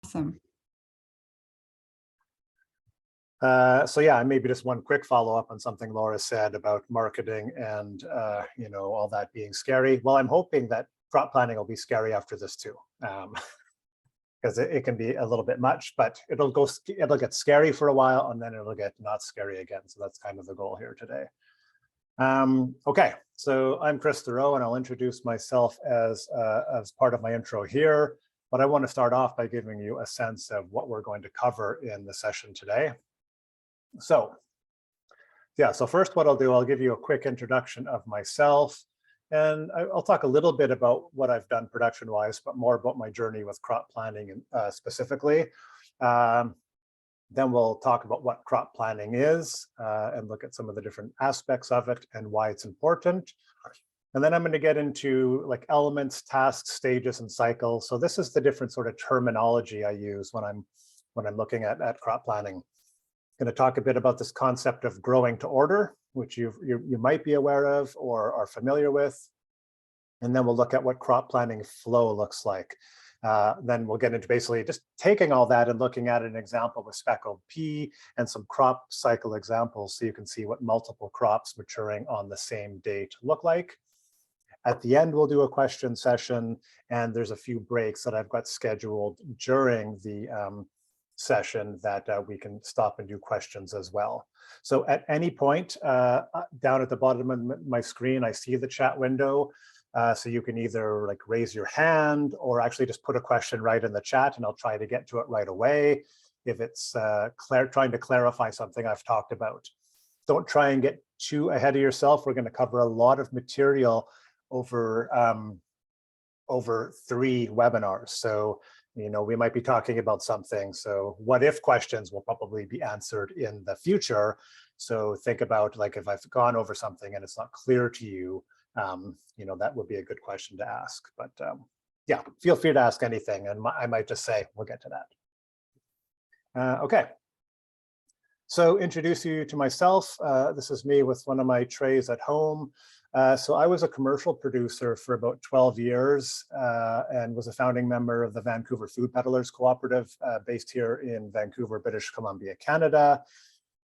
Awesome. So yeah, maybe just one quick follow-up on something Laura said about marketing and all that being scary. Well, I'm hoping that crop planning will be scary after this too, because it can be a little bit much, but it'll get scary for a while and then it'll get not scary again. So that's kind of the goal here today. Okay, so I'm Chris Thoreau, and I'll introduce myself as part of my intro here. But I want to start off by giving you a sense of what we're going to cover in the session today. So yeah, so first what I'll do, I'll give you a quick introduction of myself, and I'll talk a little bit about what I've done production-wise, but more about my journey with crop planning specifically. Then we'll talk about what crop planning is and look at some of the different aspects of it and why it's important. And then I'm going to get into like elements, tasks, stages, and cycles. So this is the different sort of terminology I use when I'm looking at crop planning. Going to talk a bit about this concept of growing to order, which you might be aware of or are familiar with. And then we'll look at what crop planning flow looks like. Then we'll get into basically just taking all that and looking at an example with speckled pea and some crop cycle examples so you can see what multiple crops maturing on the same date look like. At the end, we'll do a question session, and there's a few breaks that I've got scheduled during the session that we can stop and do questions as well. So at any point down at the bottom of my screen, I see the chat window. So you can either like raise your hand or actually just put a question right in the chat and I'll try to get to it right away if it's trying to clarify something I've talked about. Don't try and get too ahead of yourself. We're going to cover a lot of material over 3 webinars. So we might be talking about something. So what if questions will probably be answered in the future. So think about like if I've gone over something and it's not clear to you, that would be a good question to ask. But yeah, feel free to ask anything and I might just say, we'll get to that. Okay. So introduce you to myself. This is me with one of my trays at home. So I was a commercial producer for about 12 years and was a founding member of the Vancouver Food Peddlers Cooperative based here in Vancouver, British Columbia, Canada.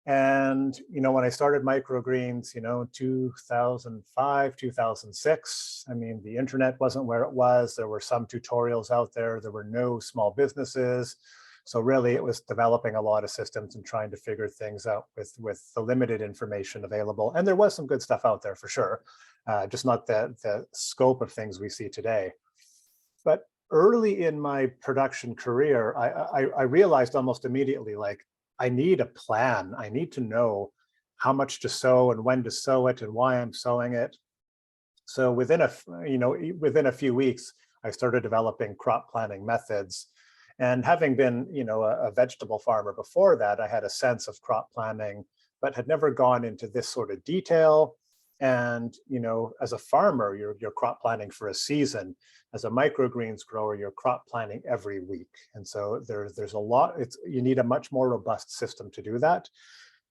And, when I started Microgreens, 2005, 2006, I mean, the internet wasn't where it was. There were some tutorials out there. There were no small businesses. So really, it was developing a lot of systems and trying to figure things out with the limited information available. And there was some good stuff out there for sure, just not the scope of things we see today. But early in my production career, I realized almost immediately, like, I need a plan. I need to know how much to sow and when to sow it and why I'm sowing it. So within a few weeks, I started developing crop planning methods. And having been, a vegetable farmer before that, I had a sense of crop planning, but had never gone into this sort of detail. And, as a farmer, you're crop planning for a season. As a microgreens grower, you're crop planning every week. And so there's a lot, you need a much more robust system to do that.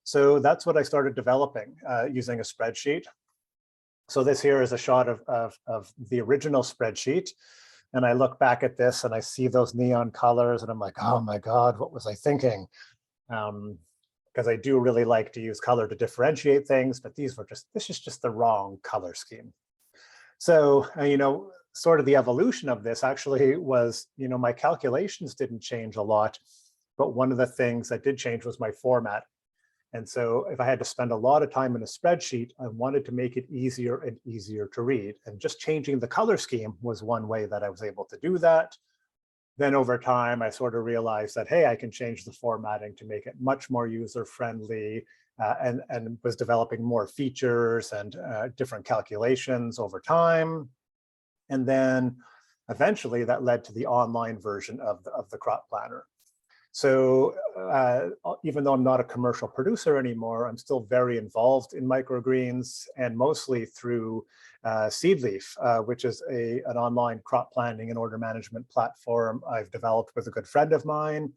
So that's what I started developing using a spreadsheet. So this here is a shot of the original spreadsheet. And I look back at this and I see those neon colors and I'm like, oh my God, what was I thinking? Because I do really like to use color to differentiate things, but this is just the wrong color scheme. So, sort of the evolution of this actually was, my calculations didn't change a lot, but one of the things that did change was my format. And so if I had to spend a lot of time in a spreadsheet, I wanted to make it easier and easier to read. And just changing the color scheme was one way that I was able to do that. Then over time, I sort of realized that, hey, I can change the formatting to make it much more user-friendly and was developing more features and different calculations over time. And then eventually that led to the online version of the crop planner. So even though I'm not a commercial producer anymore, I'm still very involved in microgreens and mostly through Seedleaf, which is an online crop planning and order management platform I've developed with a good friend of mine.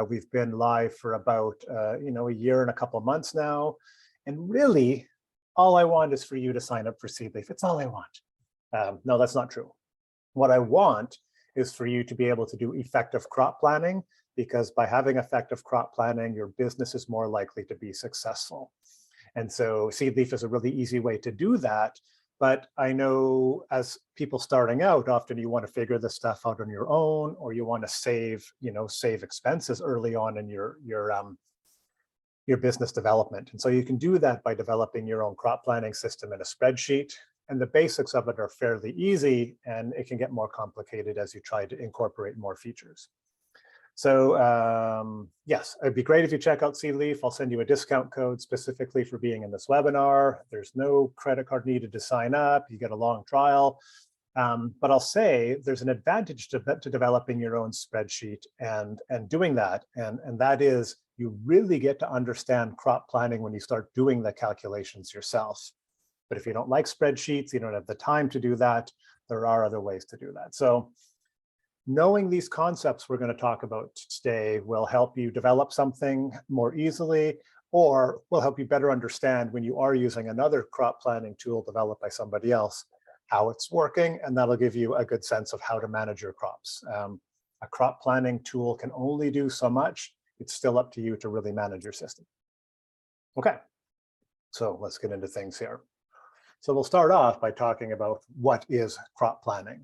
We've been live for about a year and a couple of months now. And really, all I want is for you to sign up for Seedleaf. It's all I want. No, that's not true. What I want is for you to be able to do effective crop planning, because by having effective crop planning, your business is more likely to be successful. And so seed leaf is a really easy way to do that. But I know as people starting out, often you want to figure this stuff out on your own, or you want to save, save expenses early on in your business development. And so you can do that by developing your own crop planning system in a spreadsheet. And the basics of it are fairly easy, and it can get more complicated as you try to incorporate more features. So yes, it'd be great if you check out Seed Leaf. I'll send you a discount code specifically for being in this webinar. There's no credit card needed to sign up. You get a long trial. But I'll say there's an advantage to developing your own spreadsheet and doing that. And that is, you really get to understand crop planning when you start doing the calculations yourself. But if you don't like spreadsheets, you don't have the time to do that, there are other ways to do that. So knowing these concepts we're going to talk about today will help you develop something more easily, or will help you better understand when you are using another crop planning tool developed by somebody else, how it's working, and that'll give you a good sense of how to manage your crops. A crop planning tool can only do so much. It's still up to you to really manage your system. Okay, so let's get into things here. So we'll start off by talking about what is crop planning.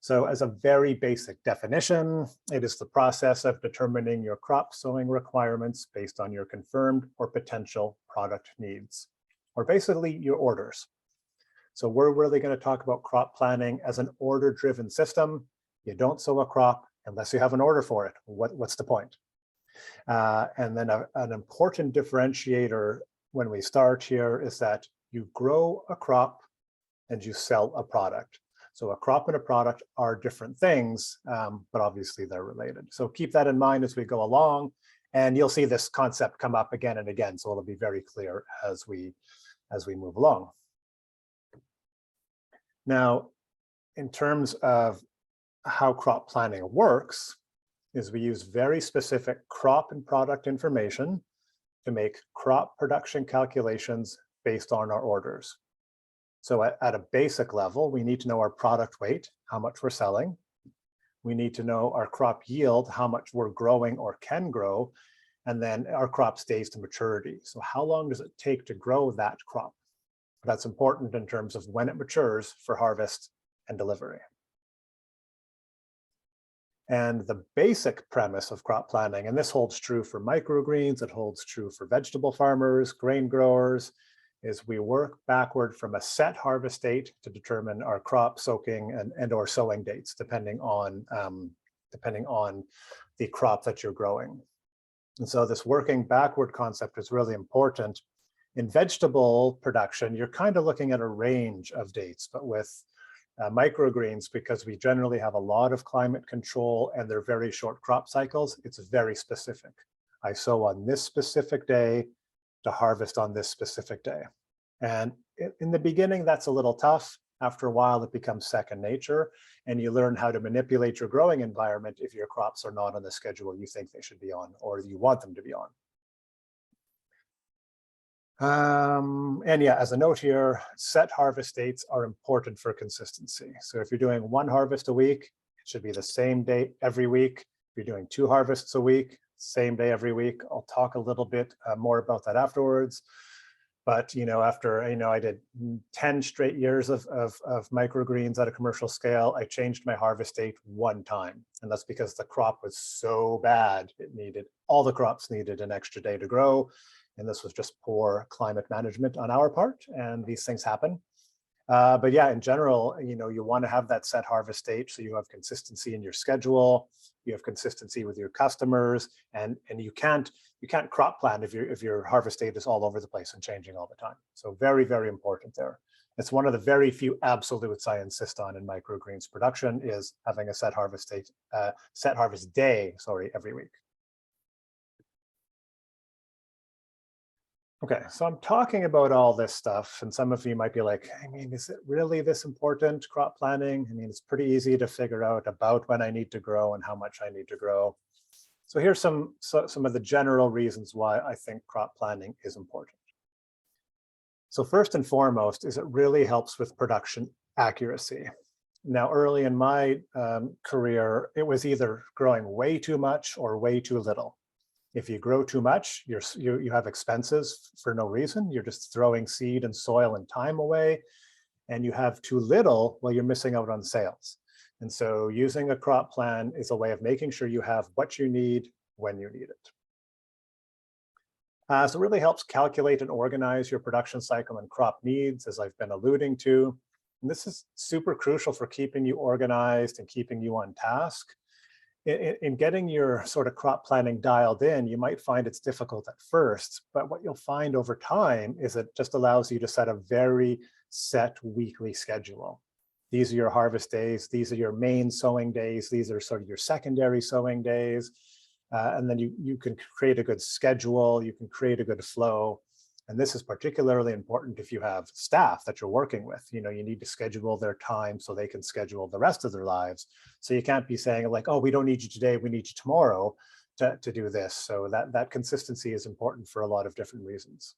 So as a very basic definition, it is the process of determining your crop sowing requirements based on your confirmed or potential product needs, or basically your orders. So we're really going to talk about crop planning as an order-driven system. You don't sow a crop unless you have an order for it. What's the point? And then an important differentiator when we start here is that you grow a crop and you sell a product. So a crop and a product are different things, but obviously they're related. So keep that in mind as we go along, and you'll see this concept come up again and again. So it'll be very clear as we move along. Now, in terms of how crop planning works, is we use very specific crop and product information to make crop production calculations based on our orders. So at a basic level, we need to know our product weight, how much we're selling. We need to know our crop yield, how much we're growing or can grow, and then our crop stays to maturity. So how long does it take to grow that crop? That's important in terms of when it matures for harvest and delivery. And the basic premise of crop planning, and this holds true for microgreens, it holds true for vegetable farmers, grain growers, is we work backward from a set harvest date to determine our crop soaking and or sowing dates, depending on the crop that you're growing. And so this working backward concept is really important. In vegetable production, you're kind of looking at a range of dates, but with microgreens, because we generally have a lot of climate control and they're very short crop cycles, it's very specific. I sow on this specific day to harvest on this specific day. And in the beginning, that's a little tough. After a while, it becomes second nature, and you learn how to manipulate your growing environment if your crops are not on the schedule you think they should be on, or you want them to be on. And yeah, as a note here, set harvest dates are important for consistency. So if you're doing one harvest a week, it should be the same day every week. If you're doing 2 harvests a week, same day every week. I'll talk a little bit more about that afterwards. But after I did 10 straight years of microgreens at a commercial scale, I changed my harvest date 1 time, and that's because the crop was so bad. All the crops needed an extra day to grow, and this was just poor climate management on our part, and these things happen. But yeah, in general, you want to have that set harvest date so you have consistency in your schedule, you have consistency with your customers, and you can't crop plan if your harvest date is all over the place and changing all the time. So very, very important there. It's one of the very few absolutes I insist on in microgreens production is having a set harvest date, set harvest day, every week. Okay, so I'm talking about all this stuff, and some of you might be like, is it really this important, crop planning? It's pretty easy to figure out about when I need to grow and how much I need to grow. So here's some of the general reasons why I think crop planning is important. So first and foremost is it really helps with production accuracy. Now, early in my career, it was either growing way too much or way too little. If you grow too much, you have expenses for no reason. You're just throwing seed and soil and time away. And you have too little, well, you're missing out on sales. And so using a crop plan is a way of making sure you have what you need when you need it. So it really helps calculate and organize your production cycle and crop needs, as I've been alluding to. And this is super crucial for keeping you organized and keeping you on task. In getting your sort of crop planning dialed in, you might find it's difficult at first, but what you'll find over time is it just allows you to set a very set weekly schedule. These are your harvest days, these are your main sowing days, these are sort of your secondary sowing days. And then you can create a good schedule, you can create a good flow. And this is particularly important if you have staff that you're working with. You know, you need to schedule their time so they can schedule the rest of their lives. So you can't be saying like, oh, we don't need you today, we need you tomorrow to do this. So that consistency is important for a lot of different reasons.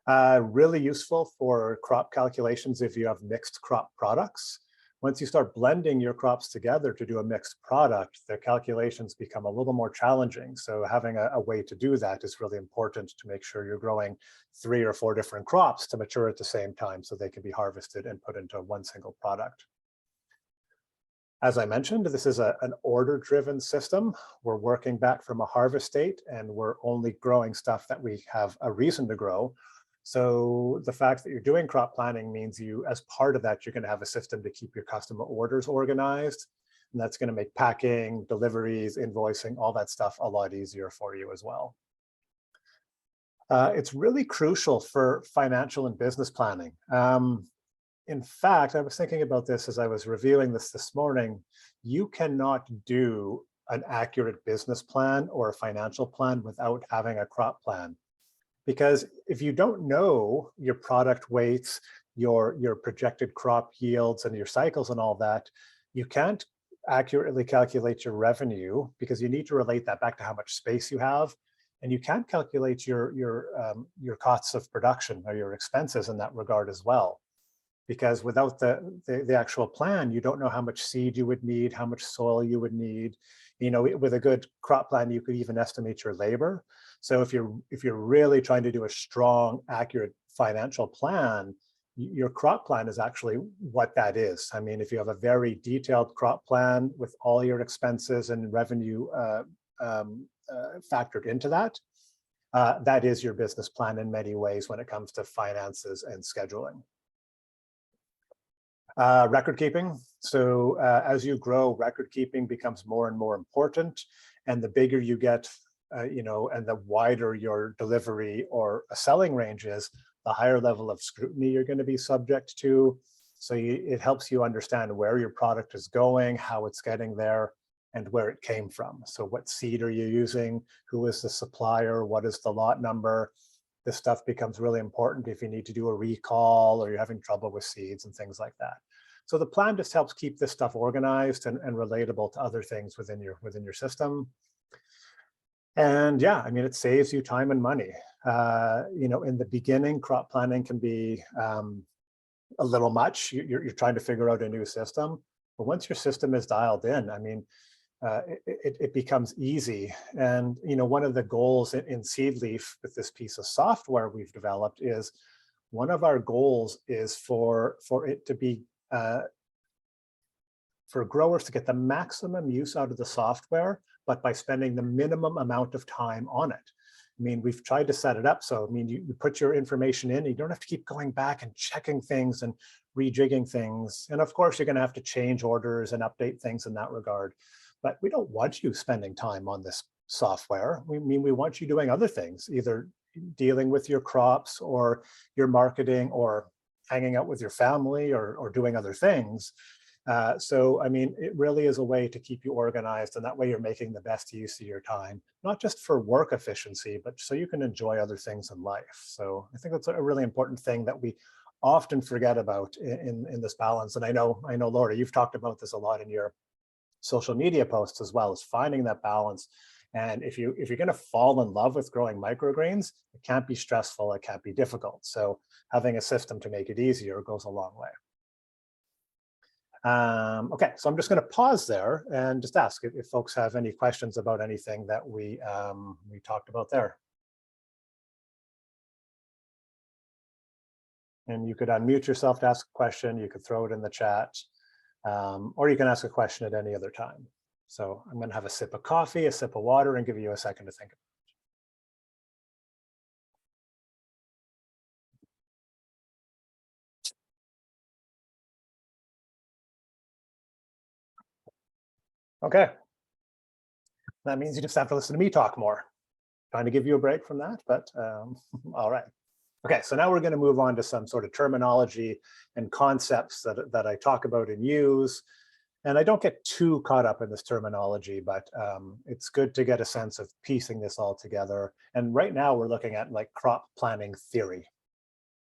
Really useful for crop calculations if you have mixed crop products. Once you start blending your crops together to do a mixed product, the calculations become a little more challenging. So having a way to do that is really important to make sure you're growing 3 or 4 different crops to mature at the same time so they can be harvested and put into one single product. As I mentioned, this is an order-driven system. We're working back from a harvest date and we're only growing stuff that we have a reason to grow. So the fact that you're doing crop planning means you, as part of that, you're going to have a system to keep your customer orders organized. And that's going to make packing, deliveries, invoicing, all that stuff a lot easier for you as well. It's really crucial for financial and business planning. In fact, I was thinking about this as I was reviewing this morning. You cannot do an accurate business plan or a financial plan without having a crop plan. Because if you don't know your product weights, your projected crop yields and your cycles and all that, you can't accurately calculate your revenue because you need to relate that back to how much space you have. And you can't calculate your costs of production or your expenses in that regard as well. Because without the actual plan, you don't know how much seed you would need, how much soil you would need. You know, with a good crop plan, you could even estimate your labor. So if you're really trying to do a strong, accurate financial plan, your crop plan is actually what that is. I mean, if you have a very detailed crop plan with all your expenses and revenue factored into that, that is your business plan in many ways when it comes to finances and scheduling. Record keeping. So as you grow, record keeping becomes more and more important. And the bigger you get, you know, and the wider your delivery or a selling range is, the higher level of scrutiny you're going to be subject to. So it helps you understand where your product is going, how it's getting there, and where it came from. So what seed are you using? Who is the supplier? What is the lot number? This stuff becomes really important if you need to do a recall or you're having trouble with seeds and things like that. So the plan just helps keep this stuff organized and relatable to other things within your system. And yeah, I mean, it saves you time and money. You know, in the beginning, crop planning can be a little much. You're trying to figure out a new system. But once your system is dialed in, I mean, it becomes easy. And you know, one of the goals in Seedleaf with this piece of software we've developed is one of our goals is for it to be for growers to get the maximum use out of the software, but by spending the minimum amount of time on it. I mean, we've tried to set it up so, I mean, you put your information in, you don't have to keep going back and checking things and rejigging things. And of course, you're going to have to change orders and update things in that regard. But we don't want you spending time on this software. We want you doing other things, either dealing with your crops or your marketing or hanging out with your family or doing other things. So, I mean, it really is a way to keep you organized, and that way you're making the best use of your time, not just for work efficiency, but so you can enjoy other things in life. So I think that's a really important thing that we often forget about in this balance. And I know, Laura, you've talked about this a lot in your social media posts as well, as finding that balance. And if you're going to fall in love with growing microgreens, it can't be stressful, it can't be difficult. So having a system to make it easier goes a long way. Okay, so I'm just going to pause there and just ask if folks have any questions about anything that we talked about there. And you could unmute yourself to ask a question. You could throw it in the chat, or you can ask a question at any other time. So I'm going to have a sip of coffee, a sip of water, and give you a second to think. Okay. That means you just have to listen to me talk more. Trying to give you a break from that, but all right. Okay, so now we're going to move on to some sort of terminology and concepts that I talk about and use. And I don't get too caught up in this terminology, but it's good to get a sense of piecing this all together. And right now we're looking at like crop planning theory.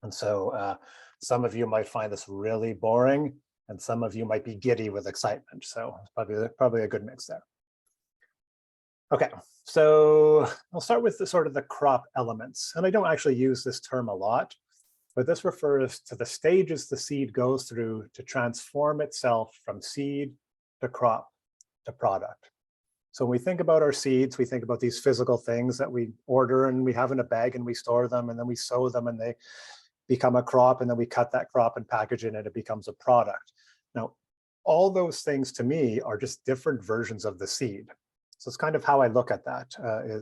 And so some of you might find this really boring, and some of you might be giddy with excitement. So it's probably a good mix there. Okay, so I'll start with the sort of the crop elements. And I don't actually use this term a lot, but this refers to the stages the seed goes through to transform itself from seed to crop to product. So when we think about our seeds, we think about these physical things that we order and we have in a bag and we store them and then we sow them and they become a crop, and then we cut that crop and package it and it becomes a product. Now, all those things to me are just different versions of the seed. So it's kind of how I look at that,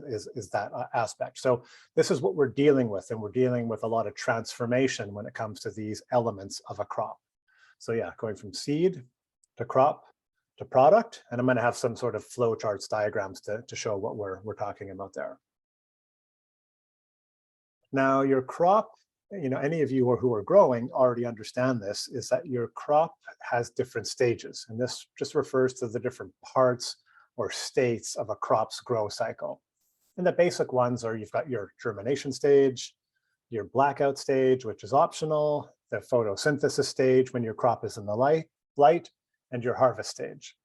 is that aspect. So this is what we're dealing with, and we're dealing with a lot of transformation when it comes to these elements of a crop. So yeah, going from seed to crop to product, and I'm going to have some sort of flow charts, diagrams to show what we're talking about there. Now your crop, any of you who are growing already understand this, is that your crop has different stages, and this just refers to the different parts or states of a crop's growth cycle. And the basic ones are, you've got your germination stage, your blackout stage, which is optional, the photosynthesis stage when your crop is in the light, and your harvest stage.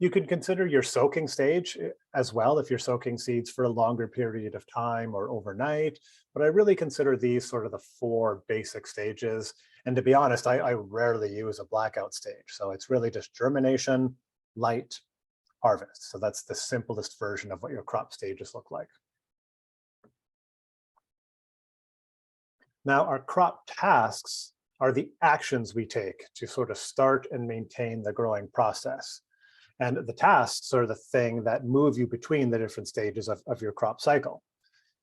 You could consider your soaking stage as well if you're soaking seeds for a longer period of time or overnight, but I really consider these sort of the 4 basic stages. And to be honest, I rarely use a blackout stage. So it's really just germination, light, harvest. So that's the simplest version of what your crop stages look like. Now, our crop tasks are the actions we take to sort of start and maintain the growing process. And the tasks are the thing that move you between the different stages of your crop cycle.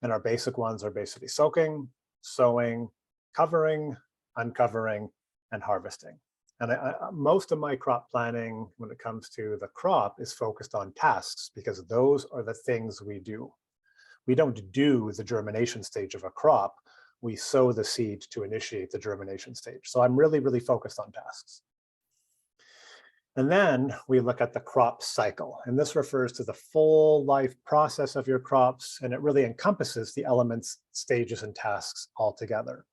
And our basic ones are basically soaking, sowing, covering, uncovering, and harvesting. And most of my crop planning when it comes to the crop is focused on tasks, because those are the things we do. We don't do the germination stage of a crop. We sow the seed to initiate the germination stage. So I'm really, really focused on tasks. And then we look at the crop cycle. And this refers to the full life process of your crops. And it really encompasses the elements, stages, and tasks all together.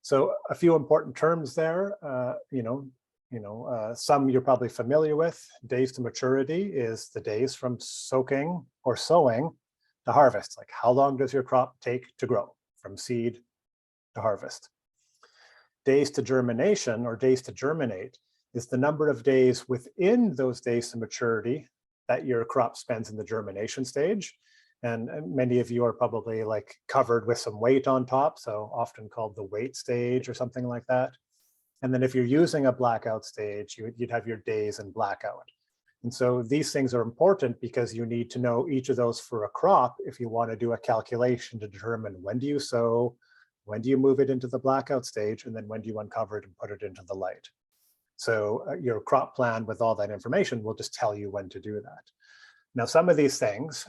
So a few important terms there, some you're probably familiar with. Days to maturity is the days from soaking or sowing to harvest. Like, how long does your crop take to grow from seed to harvest? Days to germination, or days to germinate, is the number of days within those days to maturity that your crop spends in the germination stage. And many of you are probably like covered with some weight on top, so often called the wait stage or something like that. And then if you're using a blackout stage, you'd have your days in blackout. And so these things are important because you need to know each of those for a crop if you want to do a calculation to determine when do you sow, when do you move it into the blackout stage, and then when do you uncover it and put it into the light. So your crop plan with all that information will just tell you when to do that. Now, some of these things,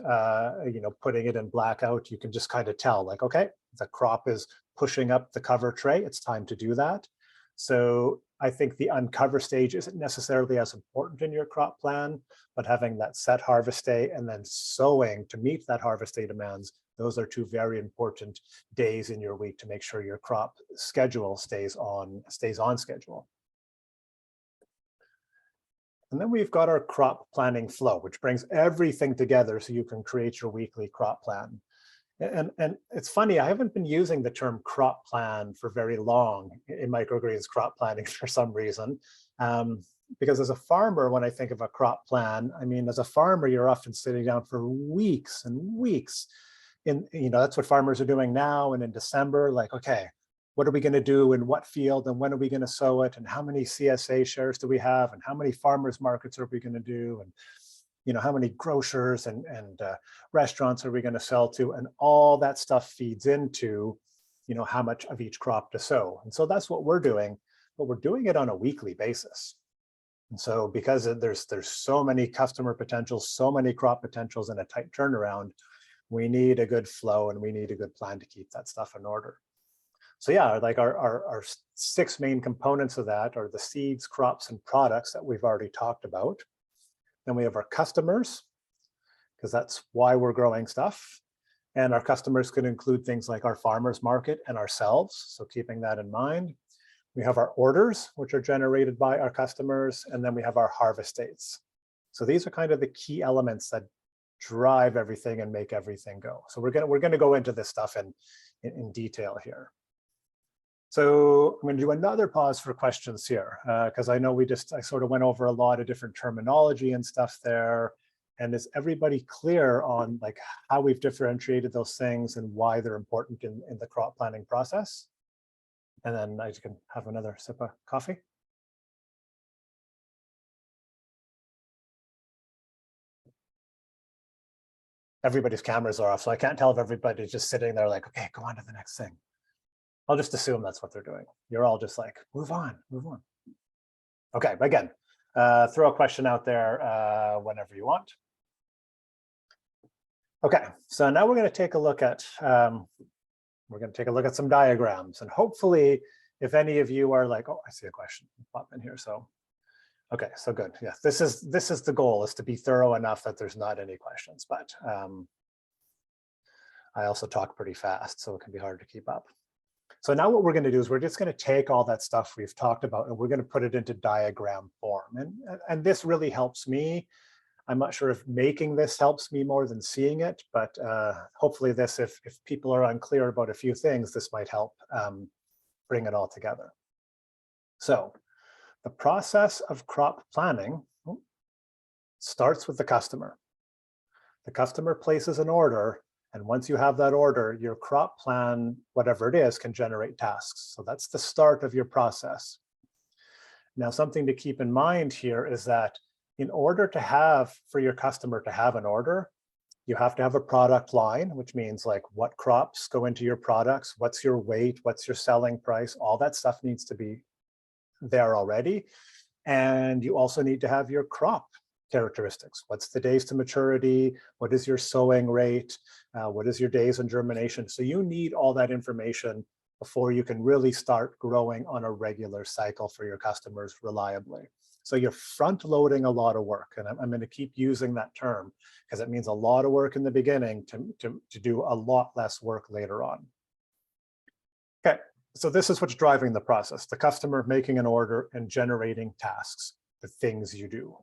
putting it in blackout, you can just kind of tell, like, okay, the crop is pushing up the cover tray, it's time to do that. So I think the uncover stage isn't necessarily as important in your crop plan, but having that set harvest day and then sowing to meet that harvest day demands, those are 2 very important days in your week to make sure your crop schedule stays on schedule. And then we've got our crop planning flow, which brings everything together so you can create your weekly crop plan. And it's funny, I haven't been using the term crop plan for very long in Microgreens crop planning for some reason. Because as a farmer, when I think of a crop plan, I mean, as a farmer, you're often sitting down for weeks and weeks. That's what farmers are doing now. And in December, like, okay, what are we going to do in what field and when are we going to sow it? And how many CSA shares do we have? And how many farmers markets are we going to do? And how many grocers and restaurants are we going to sell to? And all that stuff feeds into, how much of each crop to sow. And so that's what we're doing, but we're doing it on a weekly basis. And so because there's so many customer potentials, so many crop potentials in a tight turnaround, we need a good flow and we need a good plan to keep that stuff in order. So yeah, like our 6 main components of that are the seeds, crops, and products that we've already talked about. Then we have our customers, because that's why we're growing stuff. And our customers can include things like our farmers market and ourselves. So keeping that in mind. We have our orders, which are generated by our customers, and then we have our harvest dates. So these are kind of the key elements that drive everything and make everything go. So we're gonna go into this stuff in detail here. So I'm going to do another pause for questions here, because I know I sort of went over a lot of different terminology and stuff there. And is everybody clear on like how we've differentiated those things and why they're important in the crop planning process? And then I can have another sip of coffee. Everybody's cameras are off, so I can't tell if everybody's just sitting there like, okay, go on to the next thing. I'll just assume that's what they're doing. You're all just like, move on, move on. Okay, again, throw a question out there whenever you want. Okay, so now we're going to take a look at some diagrams, and hopefully, if any of you are like, oh, I see a question pop in here. So, okay, so good. Yeah, this is the goal, is to be thorough enough that there's not any questions. But I also talk pretty fast, so it can be hard to keep up. So now what we're going to do is we're just going to take all that stuff we've talked about and we're going to put it into diagram form. And this really helps me. I'm not sure if making this helps me more than seeing it, but hopefully this, if people are unclear about a few things, this might help bring it all together. So the process of crop planning starts with the customer. The customer places an order, and once you have that order, your crop plan, whatever it is, can generate tasks. So that's the start of your process. Now, something to keep in mind here is that in order for your customer to have an order, you have to have a product line, which means like what crops go into your products, what's your weight, what's your selling price, all that stuff needs to be there already. And you also need to have your crop characteristics. What's the days to maturity? What is your sowing rate? What is your days in germination? So you need all that information before you can really start growing on a regular cycle for your customers reliably. So you're front loading a lot of work, and I'm going to keep using that term because it means a lot of work in the beginning to do a lot less work later on. Okay, so this is what's driving the process: the customer making an order and generating tasks, the things you do.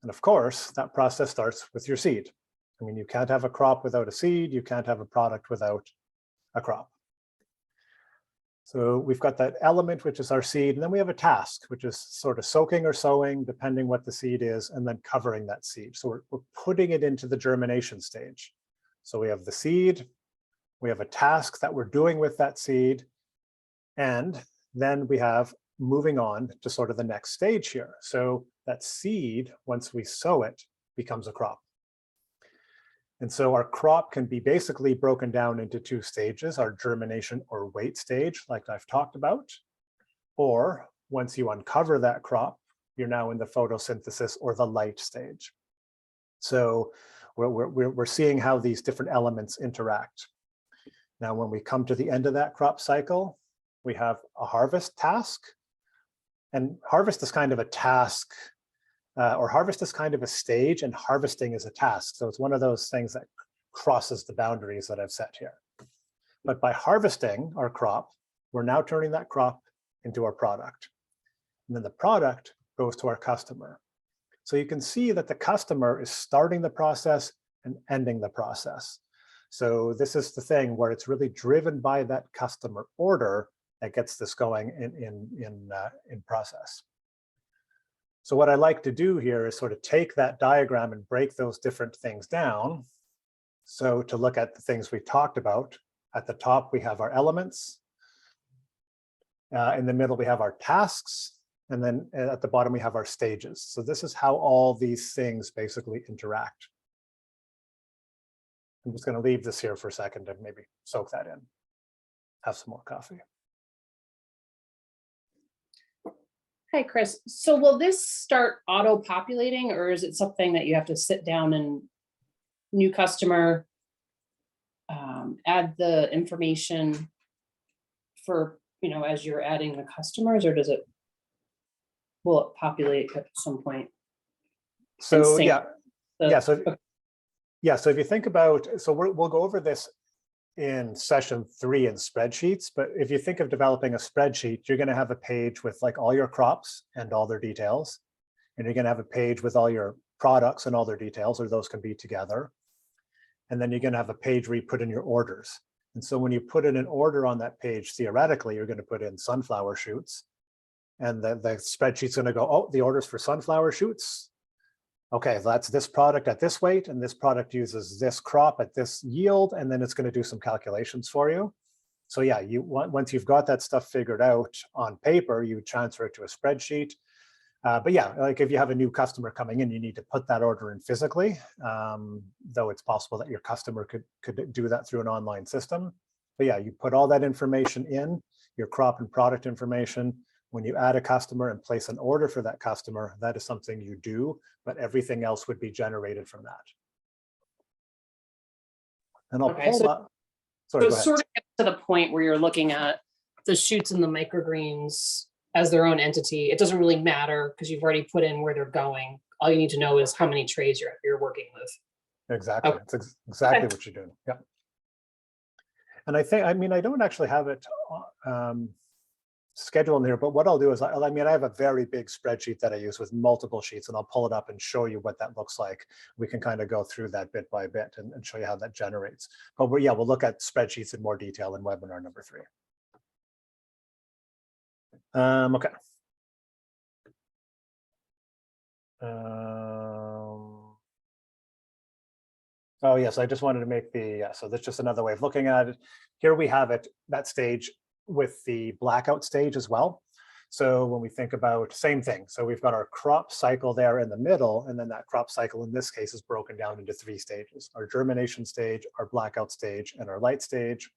And of course, that process starts with your seed. I mean, you can't have a crop without a seed. You can't have a product without a crop. So we've got that element, which is our seed, and then we have a task, which is sort of soaking or sowing, depending what the seed is, and then covering that seed. So we're putting it into the germination stage. So we have the seed, we have a task that we're doing with that seed, and then we have moving on to sort of the next stage here. So that seed, once we sow it, becomes a crop. And so our crop can be basically broken down into 2 stages: our germination or wait stage, like I've talked about, or once you uncover that crop, you're now in the photosynthesis or the light stage. So we're seeing how these different elements interact. Now, when we come to the end of that crop cycle, we have a harvest task. And harvest is kind of a task, or harvest is kind of a stage, and harvesting is a task. So it's one of those things that crosses the boundaries that I've set here. But by harvesting our crop, we're now turning that crop into our product. And then the product goes to our customer. So you can see that the customer is starting the process and ending the process. So this is the thing where it's really driven by that customer order that gets this going in process. So what I like to do here is sort of take that diagram and break those different things down. So to look at the things we talked about, at the top, we have our elements. In the middle, we have our tasks. And then at the bottom, we have our stages. So this is how all these things basically interact. I'm just going to leave this here for a second and maybe soak that in. Have some more coffee. Hi, Chris. So will this start auto-populating, or is it something that you have to sit down and new customer, add the information for, as you're adding the customers, or will it populate at some point? So so if you think about, so we'll go over this in session 3 in spreadsheets, but if you think of developing a spreadsheet, you're going to have a page with like all your crops and all their details, and you're going to have a page with all your products and all their details, or those can be together. And then you're going to have a page where you put in your orders. And so when you put in an order on that page, theoretically, you're going to put in sunflower shoots, and the spreadsheet's going to go, oh, the order's for sunflower shoots. Okay, that's this product at this weight, and this product uses this crop at this yield, and then it's going to do some calculations for you. So yeah, once you've got that stuff figured out on paper, you transfer it to a spreadsheet. But yeah, like if you have a new customer coming in, you need to put that order in physically, though it's possible that your customer could do that through an online system. But yeah, you put all that information in, your crop and product information. When you add a customer and place an order for that customer, that is something you do, but everything else would be generated from that. And I'll pull up. Sorry, go ahead. Sort of get to the point where you're looking at the shoots and the microgreens as their own entity. It doesn't really matter because you've already put in where they're going. All you need to know is how many trays you're working with. Exactly. Okay. It's exactly what you're doing. Yeah. And I don't actually have it schedule in here, but what I'll do is, I have a very big spreadsheet that I use with multiple sheets, and I'll pull it up and show you what that looks like. We can kind of go through that bit by bit and show you how that generates. But we'll look at spreadsheets in more detail in webinar number 3. Okay. Oh yes, I just wanted to make so that's just another way of looking at it. Here we have it, that stage with the blackout stage as well. So when we think about same thing, so we've got our crop cycle there in the middle, and then that crop cycle in this case is broken down into 3 stages: our germination stage, our blackout stage, and our light stage.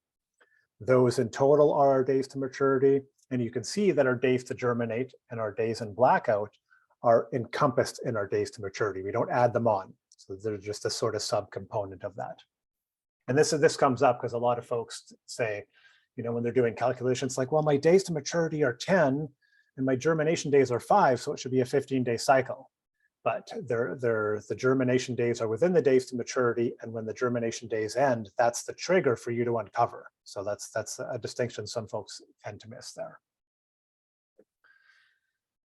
Those in total are our days to maturity. And you can see that our days to germinate and our days in blackout are encompassed in our days to maturity. We don't add them on. So they're just a sort of subcomponent of that. And this comes up because a lot of folks say, when they're doing calculations, like, well, my days to maturity are 10 and my germination days are 5, so it should be a 15-day cycle. But the germination days are within the days to maturity, and when the germination days end, that's the trigger for you to uncover. So that's a distinction some folks tend to miss there.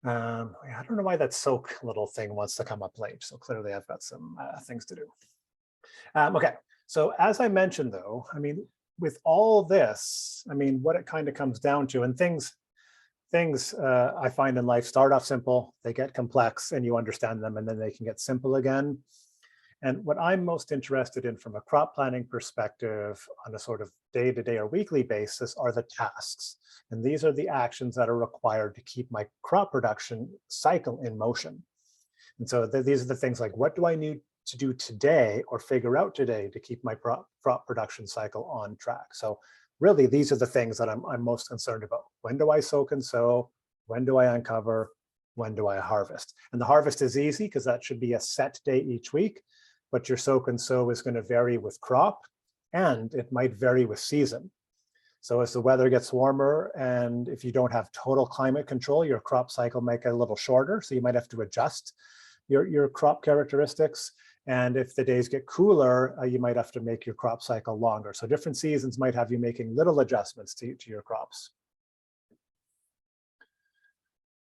I don't know why that soak little thing wants to come up late. So clearly I've got some things to do. Okay, so as I mentioned, though, with all this, what it kind of comes down to, and things I find in life start off simple, they get complex, and you understand them, and then they can get simple again. And what I'm most interested in from a crop planning perspective on a sort of day-to-day or weekly basis are the tasks. And these are the actions that are required to keep my crop production cycle in motion. And so these are the things like, what do I need to do today or figure out today to keep my crop production cycle on track? So really, these are the things that I'm most concerned about. When do I soak and sow? When do I uncover? When do I harvest? And the harvest is easy because that should be a set day each week, but your soak and sow is going to vary with crop, and it might vary with season. So as the weather gets warmer, and if you don't have total climate control, your crop cycle might get a little shorter, so you might have to adjust your crop characteristics. And if the days get cooler, you might have to make your crop cycle longer. So different seasons might have you making little adjustments to your crops.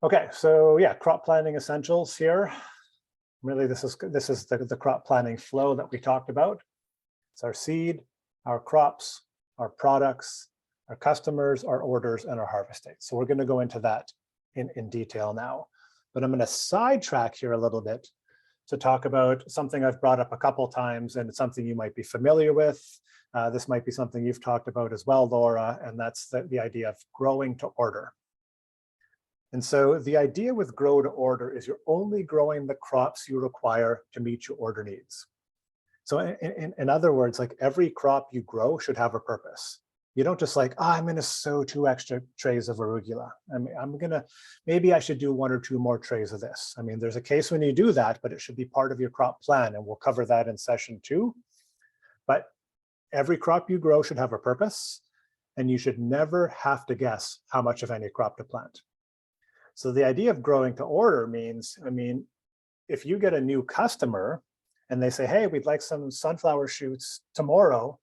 Okay, so yeah, crop planning essentials here. Really, this is the crop planning flow that we talked about. It's our seed, our crops, our products, our customers, our orders, and our harvest dates. So we're going to go into that in detail now. But I'm going to sidetrack here a little bit to talk about something I've brought up a couple times, and it's something you might be familiar with. This might be something you've talked about as well, Laura, and that's the idea of growing to order. And so the idea with grow to order is you're only growing the crops you require to meet your order needs. So in other words, like every crop you grow should have a purpose. You don't just like, I'm going to sow 2 extra trays of arugula. I mean, maybe I should do 1 or 2 more trays of this. I mean, there's a case when you do that, but it should be part of your crop plan, and we'll cover that in session 2. But every crop you grow should have a purpose, and you should never have to guess how much of any crop to plant. So the idea of growing to order means, I mean, if you get a new customer and they say, hey, we'd like some sunflower shoots tomorrow,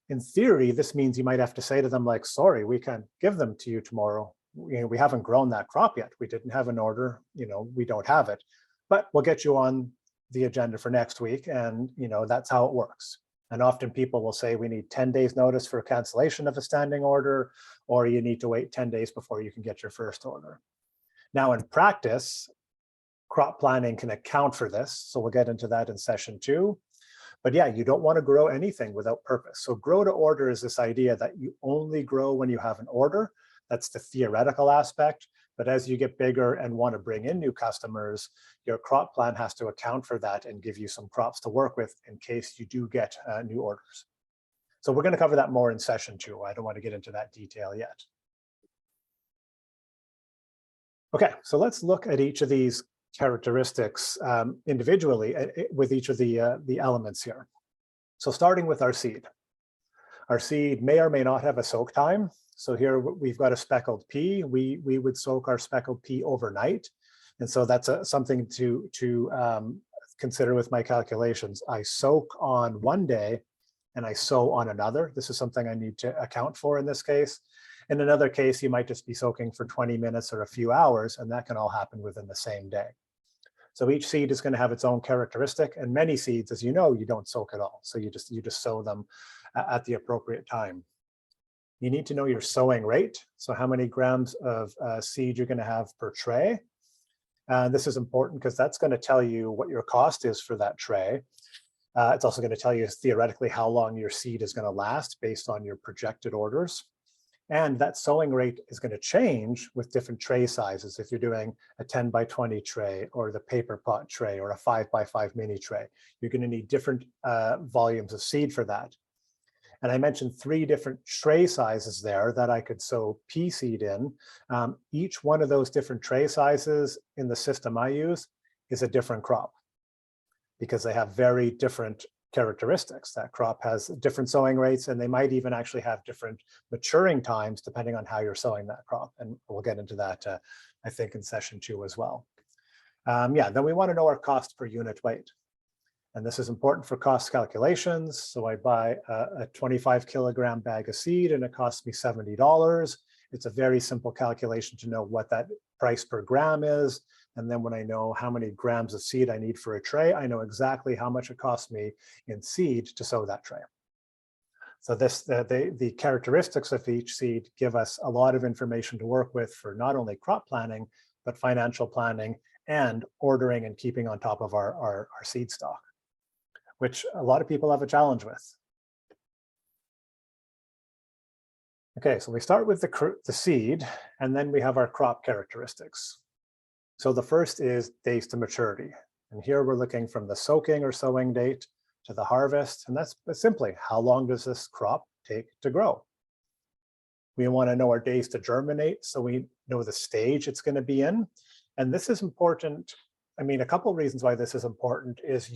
in theory, this means you might have to say to them, like, sorry, we can't give them to you tomorrow. We haven't grown that crop yet. We didn't have an order, we don't have it, but we'll get you on the agenda for next week. And, that's how it works. And often people will say we need 10 days notice for cancellation of a standing order, or you need to wait 10 days before you can get your first order. Now, in practice, crop planning can account for this. So we'll get into that in session 2. But yeah, you don't want to grow anything without purpose. So grow to order is this idea that you only grow when you have an order. That's the theoretical aspect. But as you get bigger and want to bring in new customers, your crop plan has to account for that and give you some crops to work with in case you do get new orders. So we're going to cover that more in session 2. I don't want to get into that detail yet. Okay, so let's look at each of these characteristics individually with each of the elements here. So starting with our seed. Our seed may or may not have a soak time. So here we've got a speckled pea. We would soak our speckled pea overnight. And so that's something to consider with my calculations. I soak on one day and I sow on another. This is something I need to account for in this case. In another case, you might just be soaking for 20 minutes or a few hours, and that can all happen within the same day. So each seed is going to have its own characteristic, and many seeds, as you know, you don't soak at all. So you just sow them at the appropriate time. You need to know your sowing rate. So how many grams of seed you're going to have per tray. This is important because that's going to tell you what your cost is for that tray. It's also going to tell you theoretically how long your seed is going to last based on your projected orders. And that sowing rate is going to change with different tray sizes. If you're doing a 10 by 20 tray or the paper pot tray or a 5 by 5 mini tray, you're going to need different volumes of seed for that. And I mentioned 3 different tray sizes there that I could sow pea seed in. Each one of those different tray sizes in the system I use is a different crop because they have very different characteristics. That crop has different sowing rates, and they might even actually have different maturing times depending on how you're sowing that crop. And we'll get into that, I think, in session 2 as well. Then we want to know our cost per unit weight. And this is important for cost calculations. So I buy a 25 kilogram bag of seed and it costs me $70. It's a very simple calculation to know what that price per gram is. And then when I know how many grams of seed I need for a tray, I know exactly how much it costs me in seed to sow that tray. So the characteristics of each seed give us a lot of information to work with for not only crop planning, but financial planning and ordering and keeping on top of our seed stock, which a lot of people have a challenge with. Okay, so we start with the seed, and then we have our crop characteristics. So the first is days to maturity. And here we're looking from the soaking or sowing date to the harvest. And that's simply, how long does this crop take to grow? We want to know our days to germinate, so we know the stage it's going to be in. And this is important. I mean, a couple of reasons why this is important is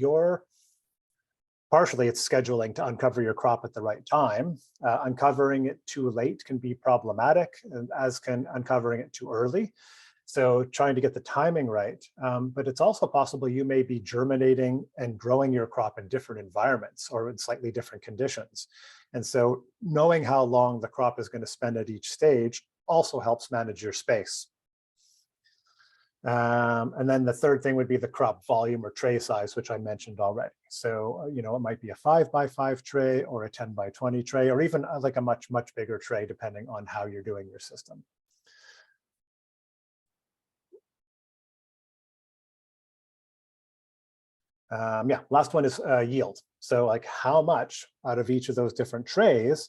partially it's scheduling to uncover your crop at the right time. Uncovering it too late can be problematic, as can uncovering it too early. So trying to get the timing right, but it's also possible you may be germinating and growing your crop in different environments or in slightly different conditions. And so knowing how long the crop is going to spend at each stage also helps manage your space. And then the third thing would be the crop volume or tray size, which I mentioned already. So, it might be a 5 by 5 tray or a 10 by 20 tray, or even like a much, much bigger tray, depending on how you're doing your system. Yeah, last one is yield. So like how much out of each of those different trays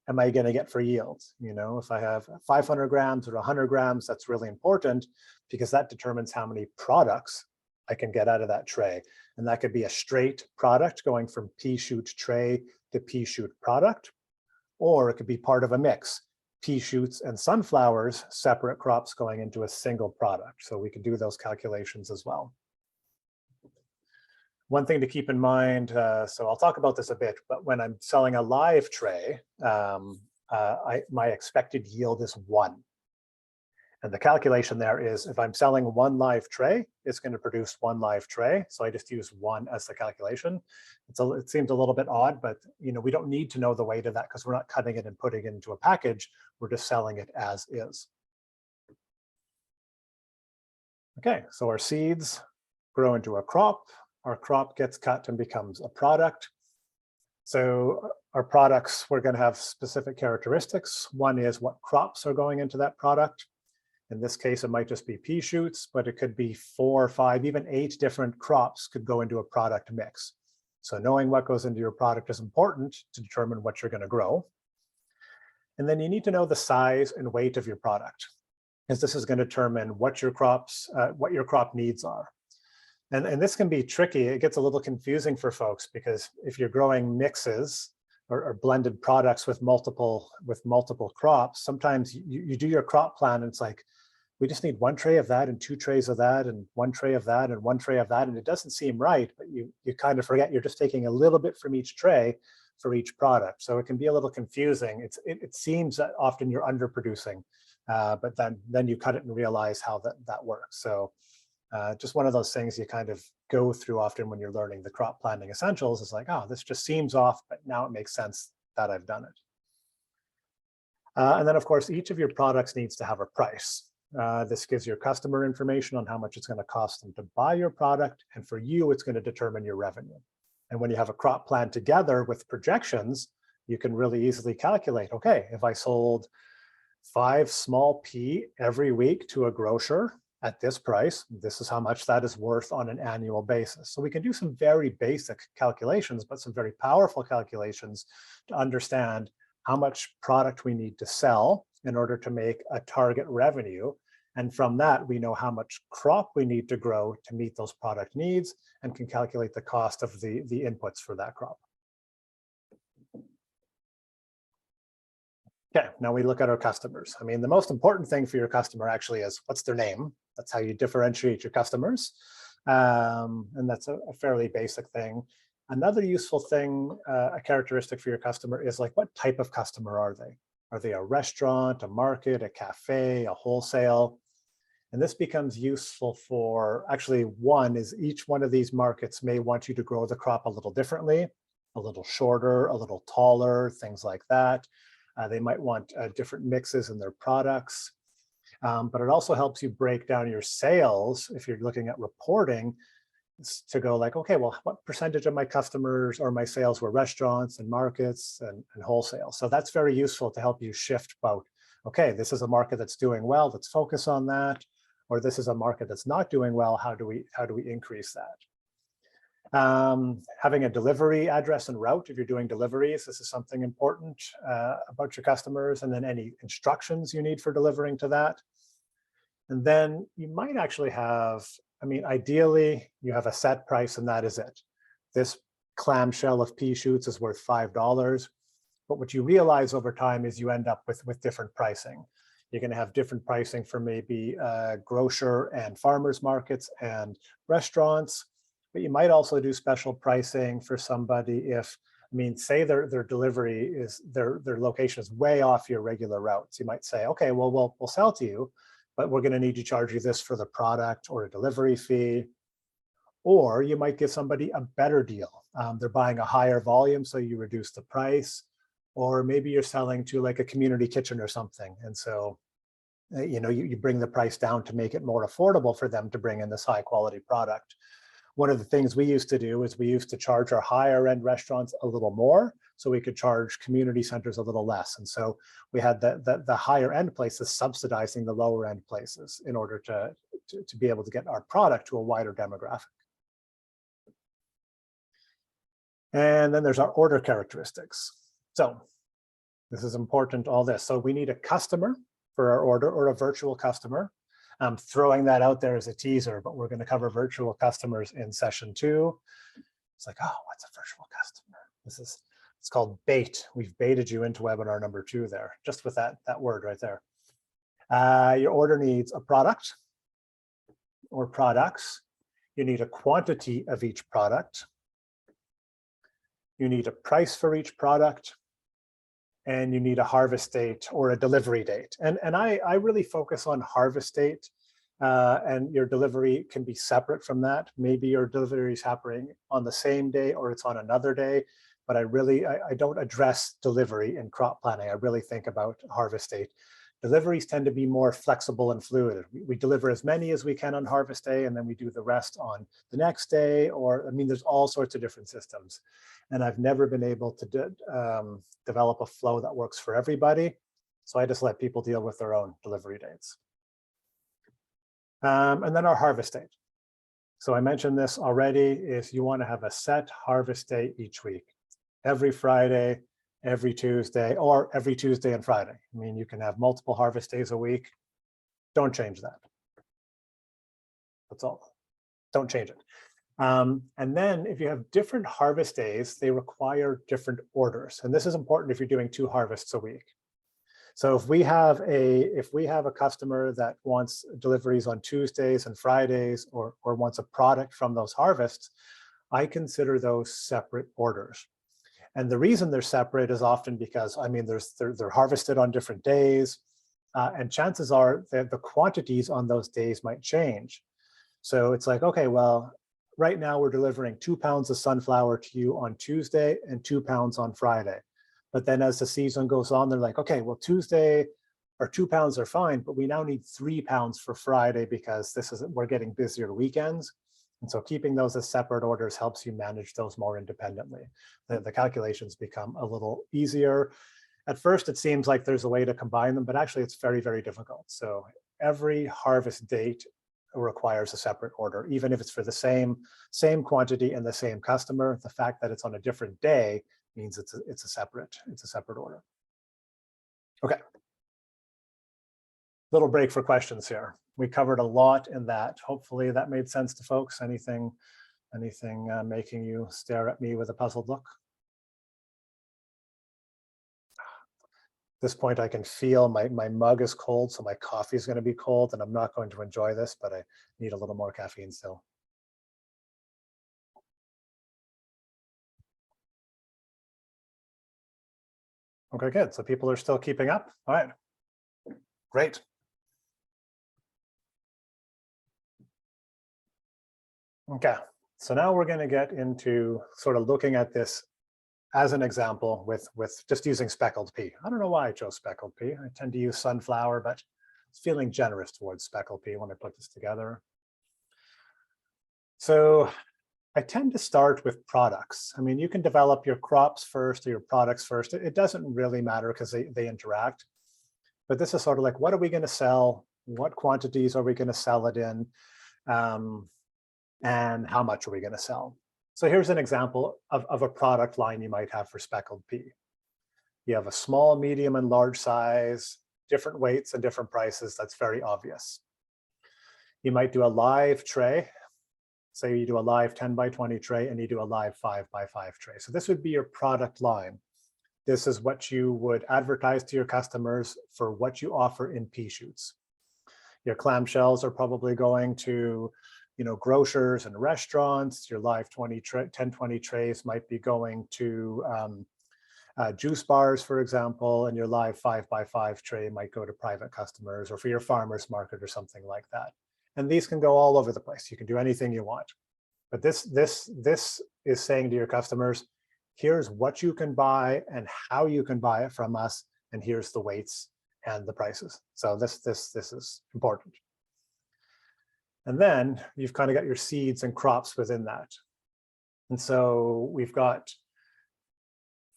am I going to get for yield? You know, if I have 500 grams or 100 grams, that's really important because that determines how many products I can get out of that tray. And that could be a straight product going from pea shoot tray to pea shoot product, or it could be part of a mix, pea shoots and sunflowers, separate crops going into a single product. So we could do those calculations as well. One thing to keep in mind, so I'll talk about this a bit, but when I'm selling a live tray, my expected yield is 1. And the calculation there is if I'm selling 1 live tray, it's going to produce 1 live tray. So I just use 1 as the calculation. It seems a little bit odd, but you know, we don't need to know the weight of that because we're not cutting it and putting it into a package. We're just selling it as is. Okay, so our seeds grow into a crop. Our crop gets cut and becomes a product. So our products, we're going to have specific characteristics. One is what crops are going into that product. In this case, it might just be pea shoots, but it could be 4 or 5, even 8 different crops could go into a product mix. So knowing what goes into your product is important to determine what you're going to grow. And then you need to know the size and weight of your product, because this is going to determine what your crop needs are. And this can be tricky. It gets a little confusing for folks because if you're growing mixes or blended products with multiple crops, sometimes you do your crop plan and it's like, we just need 1 tray of that and 2 trays of that and 1 tray of that and 1 tray of that. And it doesn't seem right, but you kind of forget you're just taking a little bit from each tray for each product. So it can be a little confusing. It seems that often you're underproducing, but then you cut it and realize how that works. So just one of those things you kind of go through often when you're learning the crop planning essentials. It's like, oh, this just seems off, but now it makes sense that I've done it. And then, of course, each of your products needs to have a price. This gives your customer information on how much it's going to cost them to buy your product. And for you, it's going to determine your revenue. And when you have a crop plan together with projections, you can really easily calculate, okay, if I sold 5 small pea every week to a grocer at this price, this is how much that is worth on an annual basis. So we can do some very basic calculations, but some very powerful calculations to understand how much product we need to sell in order to make a target revenue. And from that, we know how much crop we need to grow to meet those product needs and can calculate the cost of the inputs for that crop. Okay, now we look at our customers. I mean, the most important thing for your customer actually is what's their name. That's how you differentiate your customers. And that's a fairly basic thing. Another useful thing, a characteristic for your customer is like, what type of customer are they? Are they a restaurant, a market, a cafe, a wholesale? And this becomes useful for, actually, one is each one of these markets may want you to grow the crop a little differently, a little shorter, a little taller, things like that. They might want different mixes in their products. But it also helps you break down your sales if you're looking at reporting to go like, okay, well, what percentage of my customers or my sales were restaurants and markets and wholesale? So that's very useful to help you shift about, okay, this is a market that's doing well, let's focus on that. Or this is a market that's not doing well, how do we increase that? Having a delivery address and route, if you're doing deliveries, this is something important about your customers, and then any instructions you need for delivering to that. And then you might actually have, I mean, ideally, you have a set price and that is it. This clamshell of pea shoots is worth $5. But what you realize over time is you end up with different pricing. You're going to have different pricing for maybe grocer and farmers markets and restaurants. But you might also do special pricing for somebody if, I mean, say their delivery is, their location is way off your regular routes. You might say, okay, well, we'll sell to you, but we're going to need to charge you this for the product or a delivery fee. Or you might give somebody a better deal. They're buying a higher volume, so you reduce the price. Or maybe you're selling to like a community kitchen or something. And so, you bring the price down to make it more affordable for them to bring in this high quality product. One of the things we used to do is we used to charge our higher end restaurants a little more so we could charge community centers a little less. And so we had the higher end places subsidizing the lower end places in order to be able to get our product to a wider demographic. And then there's our order characteristics. So this is important, all this. So we need a customer for our order, or a virtual customer. I'm throwing that out there as a teaser, but we're going to cover virtual customers in session 2. It's like, oh, what's a virtual customer? It's called bait. We've baited you into webinar number 2 there, just with that word right there. Your order needs a product or products. You need a quantity of each product. You need a price for each product. And you need a harvest date or a delivery date. And I really focus on harvest date, and your delivery can be separate from that. Maybe your delivery is happening on the same day or it's on another day, but I don't address delivery in crop planning. I really think about harvest date. Deliveries tend to be more flexible and fluid. We deliver as many as we can on harvest day, and then we do the rest on the next day, or, I mean, there's all sorts of different systems. And I've never been able to develop a flow that works for everybody. So I just let people deal with their own delivery dates. And then our harvest date. So I mentioned this already, is you want to have a set harvest day each week, every Friday, every Tuesday, or every Tuesday and Friday. I mean, you can have multiple harvest days a week. Don't change that. That's all. Don't change it. And then if you have different harvest days, they require different orders. And this is important if you're doing 2 harvests a week. So if we have a customer that wants deliveries on Tuesdays and Fridays, or wants a product from those harvests, I consider those separate orders. And the reason they're separate is often because, I mean, they're harvested on different days, and chances are that the quantities on those days might change. So it's like, okay, well, right now we're delivering 2 pounds of sunflower to you on Tuesday and 2 pounds on Friday. But then as the season goes on, they're like, okay, well, Tuesday or 2 pounds are fine, but we now need 3 pounds for Friday because we're getting busier weekends. And so keeping those as separate orders helps you manage those more independently. The calculations become a little easier. At first, it seems like there's a way to combine them, but actually it's very, very difficult. So every harvest date requires a separate order, even if it's for the same quantity and the same customer. The fact that it's on a different day means it's a separate order. Okay. Little break for questions here. We covered a lot in that. Hopefully that made sense to folks. Anything making you stare at me with a puzzled look? At this point, I can feel my mug is cold, so my coffee is going to be cold, and I'm not going to enjoy this, but I need a little more caffeine still. Okay, good. So people are still keeping up. All right, great. Okay, so now we're going to get into sort of looking at this as an example with just using speckled pea. I don't know why I chose speckled pea. I tend to use sunflower, but I was feeling generous towards speckled pea when I put this together. So I tend to start with products. I mean, you can develop your crops first or your products first. It doesn't really matter because they interact. But this is sort of like, what are we going to sell? What quantities are we going to sell it in? And how much are we going to sell? So here's an example of a product line you might have for speckled pea. You have a small, medium, and large size, different weights and different prices. That's very obvious. You might do a live tray. Say you do a live 10 by 20 tray and you do a live 5 by 5 tray. So this would be your product line. This is what you would advertise to your customers for what you offer in pea shoots. Your clamshells are probably going to, grocers and restaurants. Your live 10-20 trays might be going to juice bars, for example, and your live 5 by 5 tray might go to private customers or for your farmer's market or something like that. And these can go all over the place. You can do anything you want. But this is saying to your customers, here's what you can buy and how you can buy it from us, and here's the weights and the prices. So this is important. And then you've kind of got your seeds and crops within that. And so we've got,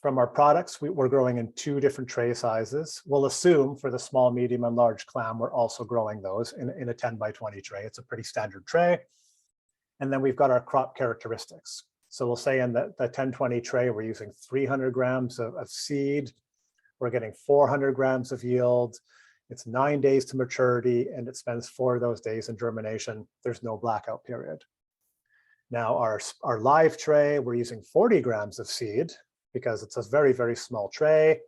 from our products, we're growing in 2 different tray sizes. We'll assume for the small, medium, and large clam, we're also growing those in a 10 by 20 tray. It's a pretty standard tray. And then we've got our crop characteristics. So we'll say in the 1020 tray, we're using 300 grams of seed. We're getting 400 grams of yield. It's 9 days to maturity, and it spends 4 of those days in germination. There's no blackout period. Now our live tray, we're using 40 grams of seed because it's a very, very small tray.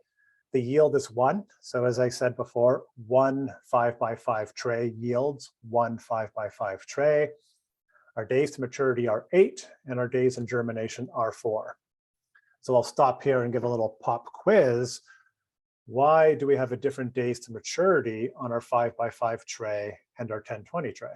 The yield is 1. So as I said before, 1 5x5 tray yields 1 5x5 tray. Our days to maturity are 8, and our days in germination are 4. So I'll stop here and give a little pop quiz. Why do we have a different days to maturity on our 5x5 tray and our 1020 tray?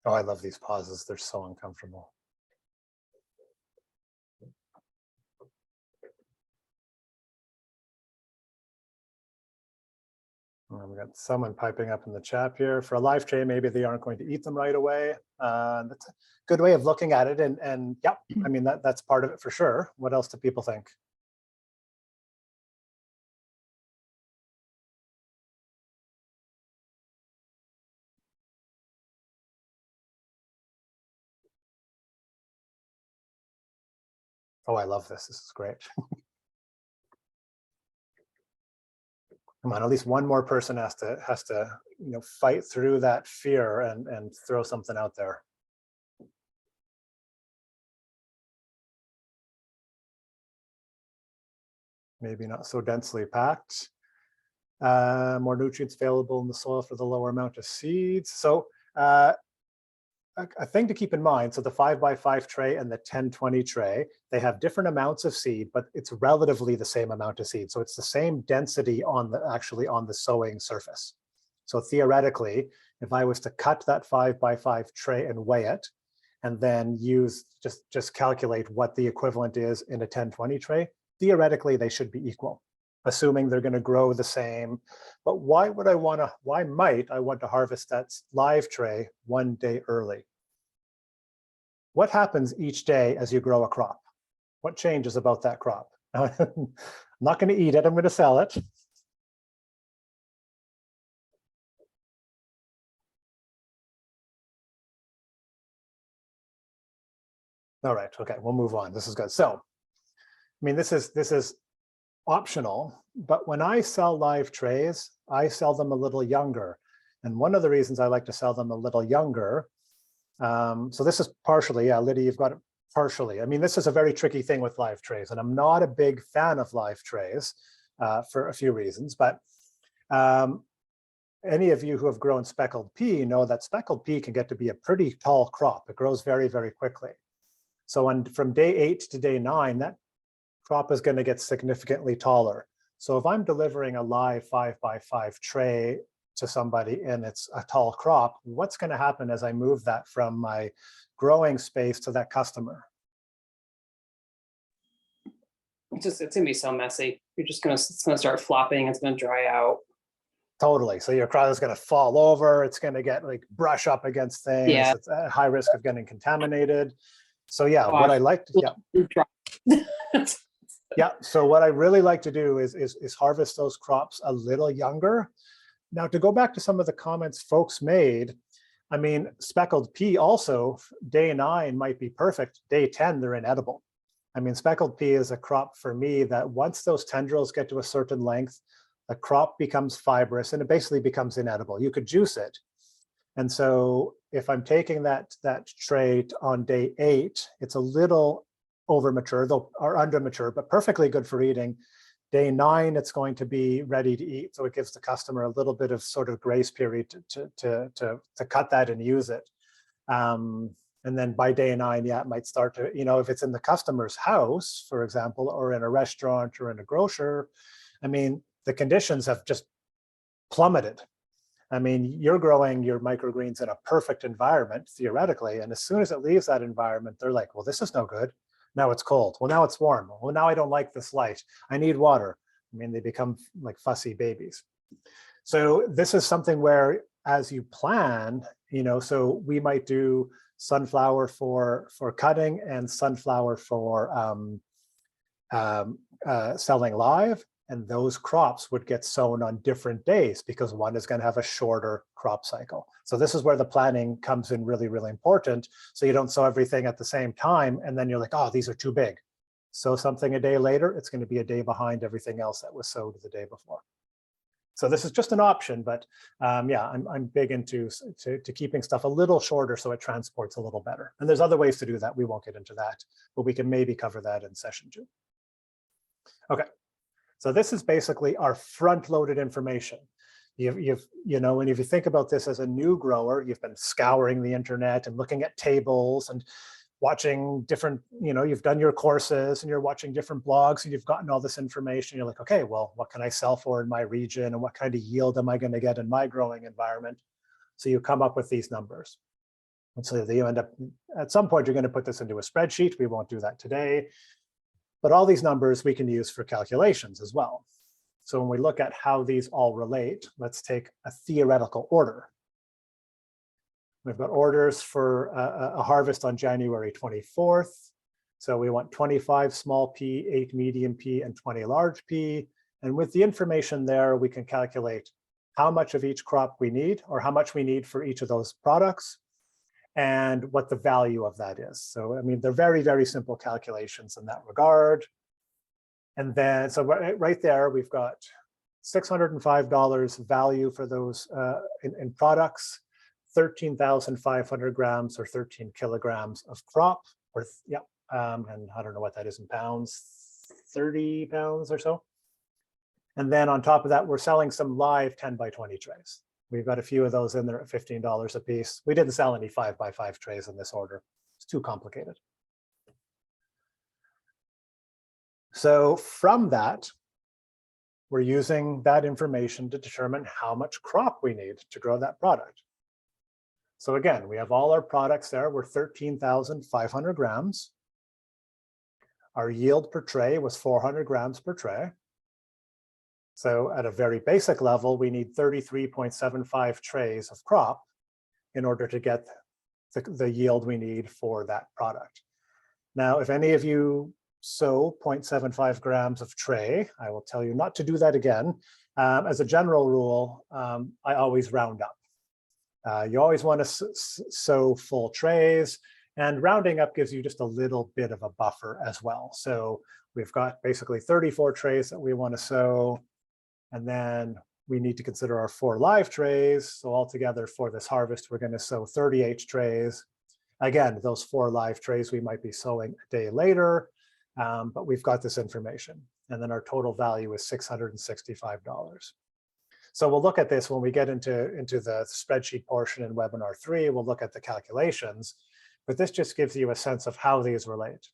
Oh, I love these pauses. They're so uncomfortable. We got someone piping up in the chat here. For a live tray, maybe they aren't going to eat them right away. That's a good way of looking at it. And yeah, I mean, that's part of it for sure. What else do people think? Oh, I love this. This is great. Come on, at least one more person has to fight through that fear and throw something out there. Maybe not so densely packed. More nutrients available in the soil for the lower amount of seeds. So a thing to keep in mind, so the 5x5 tray and the 1020 tray, they have different amounts of seed, but it's relatively the same amount of seed. So it's the same density actually on the sowing surface. So theoretically, if I was to cut that 5x5 tray and weigh it, and then just calculate what the equivalent is in a 1020 tray, theoretically they should be equal, assuming they're going to grow the same. But why might I want to harvest that live tray 1 day early? What happens each day as you grow a crop? What changes about that crop? I'm not going to eat it, I'm going to sell it. All right, okay, we'll move on. This is good. So, I mean, this is optional, but when I sell live trays, I sell them a little younger. And one of the reasons I like to sell them a little younger, so this is partially, yeah, Lydia, you've got it partially. I mean, this is a very tricky thing with live trays, and I'm not a big fan of live trays for a few reasons, but any of you who have grown speckled pea know that speckled pea can get to be a pretty tall crop. It grows very, very quickly. So from day 8 to day 9, that crop is going to get significantly taller. So if I'm delivering a live 5x5 tray to somebody and it's a tall crop, what's going to happen as I move that from my growing space to that customer? It's going to be so messy. It's going to start flopping. It's going to dry out. Totally. So your crop is going to fall over. It's going to get brush up against things. Yeah. It's at high risk of getting contaminated. So yeah, what I like to, yeah. So what I really like to do is harvest those crops a little younger. Now, to go back to some of the comments folks made, I mean, speckled pea also, day 9 might be perfect. Day 10, they're inedible. I mean, speckled pea is a crop for me that once those tendrils get to a certain length, the crop becomes fibrous and it basically becomes inedible. You could juice it. And so if I'm taking that tray on day 8, it's a little over mature, or under mature, but perfectly good for eating. Day 9, it's going to be ready to eat. So it gives the customer a little bit of sort of grace period to cut that and use it. And then by day 9, yeah, it might start to, if it's in the customer's house, for example, or in a restaurant or in a grocer, I mean, the conditions have just plummeted. I mean, you're growing your microgreens in a perfect environment, theoretically, and as soon as it leaves that environment, they're like, well, this is no good. Now it's cold. Well, now it's warm. Well, now I don't like this light. I need water. I mean, they become like fussy babies. So this is something where as you plan, so we might do sunflower for cutting and sunflower for selling live, and those crops would get sown on different days because one is going to have a shorter crop cycle. So this is where the planning comes in really, really important. So you don't sow everything at the same time, and then you're like, oh, these are too big. Sow something a day later, it's going to be a day behind everything else that was sowed the day before. So this is just an option, but yeah, I'm big into keeping stuff a little shorter so it transports a little better. And there's other ways to do that. We won't get into that, but we can maybe cover that in session 2. Okay, so this is basically our front-loaded information. And if you think about this as a new grower, you've been scouring the internet and looking at tables and watching different, you've done your courses and you're watching different blogs and you've gotten all this information. You're like, okay, well, what can I sell for in my region and what kind of yield am I going to get in my growing environment? So you come up with these numbers. And so you end up, at some point, you're going to put this into a spreadsheet. We won't do that today. But all these numbers we can use for calculations as well. So when we look at how these all relate, let's take a theoretical order. We've got orders for a harvest on January 24th. So we want 25 small p, 8 medium p, and 20 large p. And with the information there, we can calculate how much of each crop we need, or how much we need for each of those products, and what the value of that is. So, I mean, they're very, very simple calculations in that regard. And then, so right there, we've got $605 value for those in products, 13,500 grams or 13 kilograms of crop, or and I don't know what that is in pounds, 30 pounds or so. And then on top of that, we're selling some live 10 by 20 trays. We've got a few of those in there at $15 a piece. We didn't sell any 5 by 5 trays in this order. It's too complicated. So from that, we're using that information to determine how much crop we need to grow that product. So again, we have all our products there. We're 13,500 grams. Our yield per tray was 400 grams per tray. So at a very basic level, we need 33.75 trays of crop in order to get the yield we need for that product. Now, if any of you sow 0.75 grams of tray, I will tell you not to do that again. As a general rule, I always round up. You always want to sow full trays, and rounding up gives you just a little bit of a buffer as well. So we've got basically 34 trays that we want to sow. And then we need to consider our 4 live trays. So altogether for this harvest, we're going to sow 38 trays. Again, those 4 live trays we might be sowing a day later, but we've got this information. And then our total value is $665. So we'll look at this when we get into the spreadsheet portion in webinar 3. We'll look at the calculations, but this just gives you a sense of how these relate.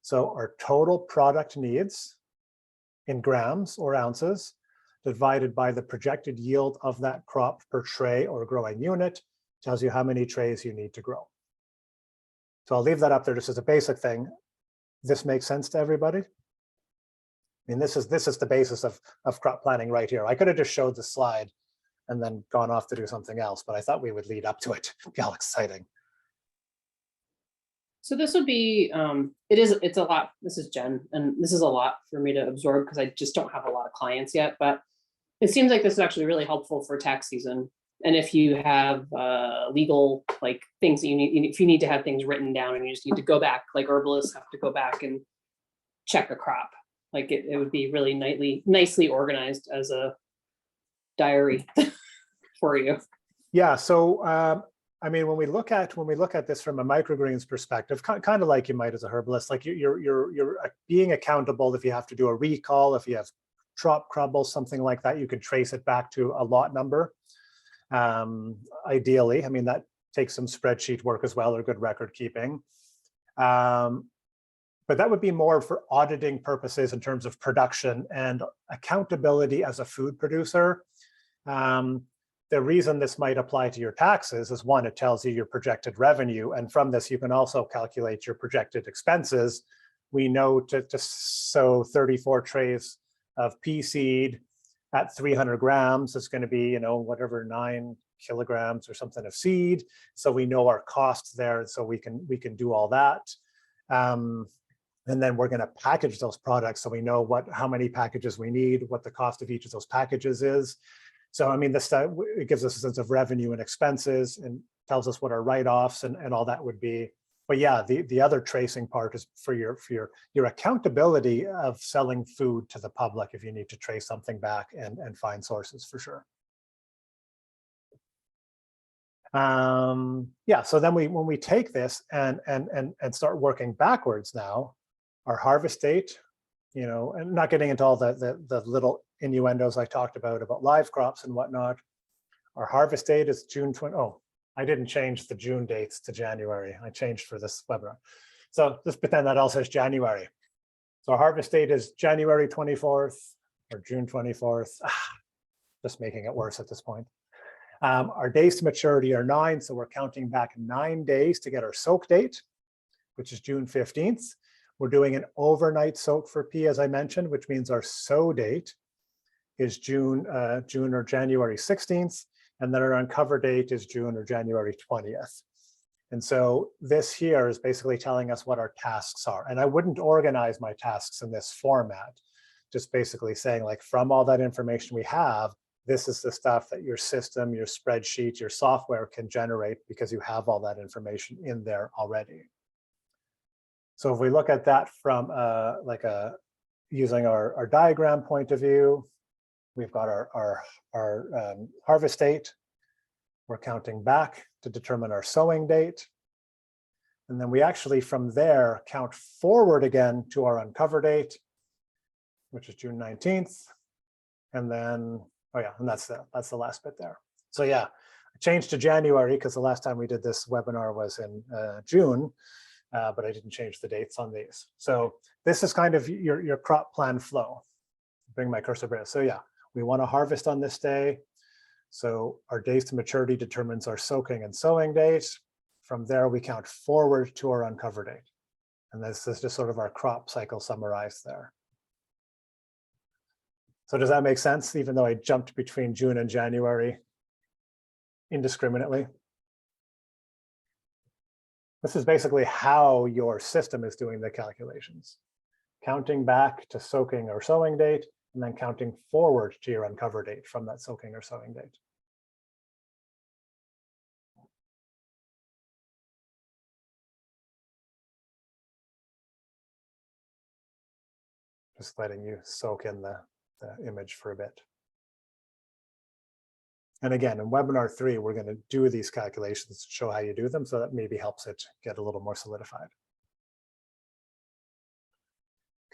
So our total product needs in grams or ounces divided by the projected yield of that crop per tray or growing unit tells you how many trays you need to grow. So I'll leave that up there just as a basic thing. This makes sense to everybody? I mean, this is the basis of crop planning right here. I could have just showed the slide and then gone off to do something else, but I thought we would lead up to it. It'd be all exciting. So this would be, it's a lot. This is Jen, and this is a lot for me to absorb because I just don't have a lot of clients yet, but it seems like this is actually really helpful for tax season. And if you have legal things that you need, if you need to have things written down and you just need to go back, like herbalists have to go back and check a crop, it would be really nicely organized as a diary for you. Yeah. So I mean, when we look at this from a microgreens perspective, kind of like you might as a herbalist, like you're being accountable. If you have to do a recall, if you have crop crumbles, something like that, you could trace it back to a lot number. Ideally, I mean, that takes some spreadsheet work as well, or good record keeping. But that would be more for auditing purposes in terms of production and accountability as a food producer. The reason this might apply to your taxes is, one, it tells you your projected revenue. And from this, you can also calculate your projected expenses. We know to sow 34 trays of pea seed at 300 grams, it's going to be, whatever, $9 kilograms or something of seed. So we know our costs there, so we can do all that. And then we're going to package those products so we know how many packages we need, what the cost of each of those packages is. So I mean, it gives us a sense of revenue and expenses and tells us what our write-offs and all that would be. But yeah, the other tracing part is for your accountability of selling food to the public if you need to trace something back and find sources for sure. Yeah, so then when we take this and start working backwards now, our harvest date, you know, and not getting into all the little innuendos I talked about live crops and whatnot. Our harvest date is June 20. Oh, I didn't change the June dates to January. I changed for this webinar. So just pretend that all says January. So our harvest date is January 24th or June 24th. Just making it worse at this point. Our days to maturity are 9, so we're counting back 9 days to get our soak date, which is June 15th. We're doing an overnight soak for pea, as I mentioned, which means our sow date is June or January 16th, and then our uncover date is June or January 20th. And so this here is basically telling us what our tasks are. And I wouldn't organize my tasks in this format, just basically saying, like, from all that information we have, this is the stuff that your system, your spreadsheet, your software can generate because you have all that information in there already. So if we look at that from using our diagram point of view, we've got our harvest date. We're counting back to determine our sowing date. And then we actually from there count forward again to our uncover date, which is June 19th. And then, oh yeah, and that's the last bit there. So yeah, I changed to January because the last time we did this webinar was in June. But I didn't change the dates on these. So this is kind of your crop plan flow. Bring my cursor there. So yeah, we want to harvest on this day. So our days to maturity determines our soaking and sowing date. From there, we count forward to our uncover date. And this is just sort of our crop cycle summarized there. So does that make sense, even though I jumped between June and January indiscriminately? This is basically how your system is doing the calculations. Counting back to soaking or sowing date, and then counting forward to your uncover date from that soaking or sowing date. Just letting you soak in the image for a bit. And again, in webinar 3, we're going to do these calculations to show how you do them, so that maybe helps it get a little more solidified.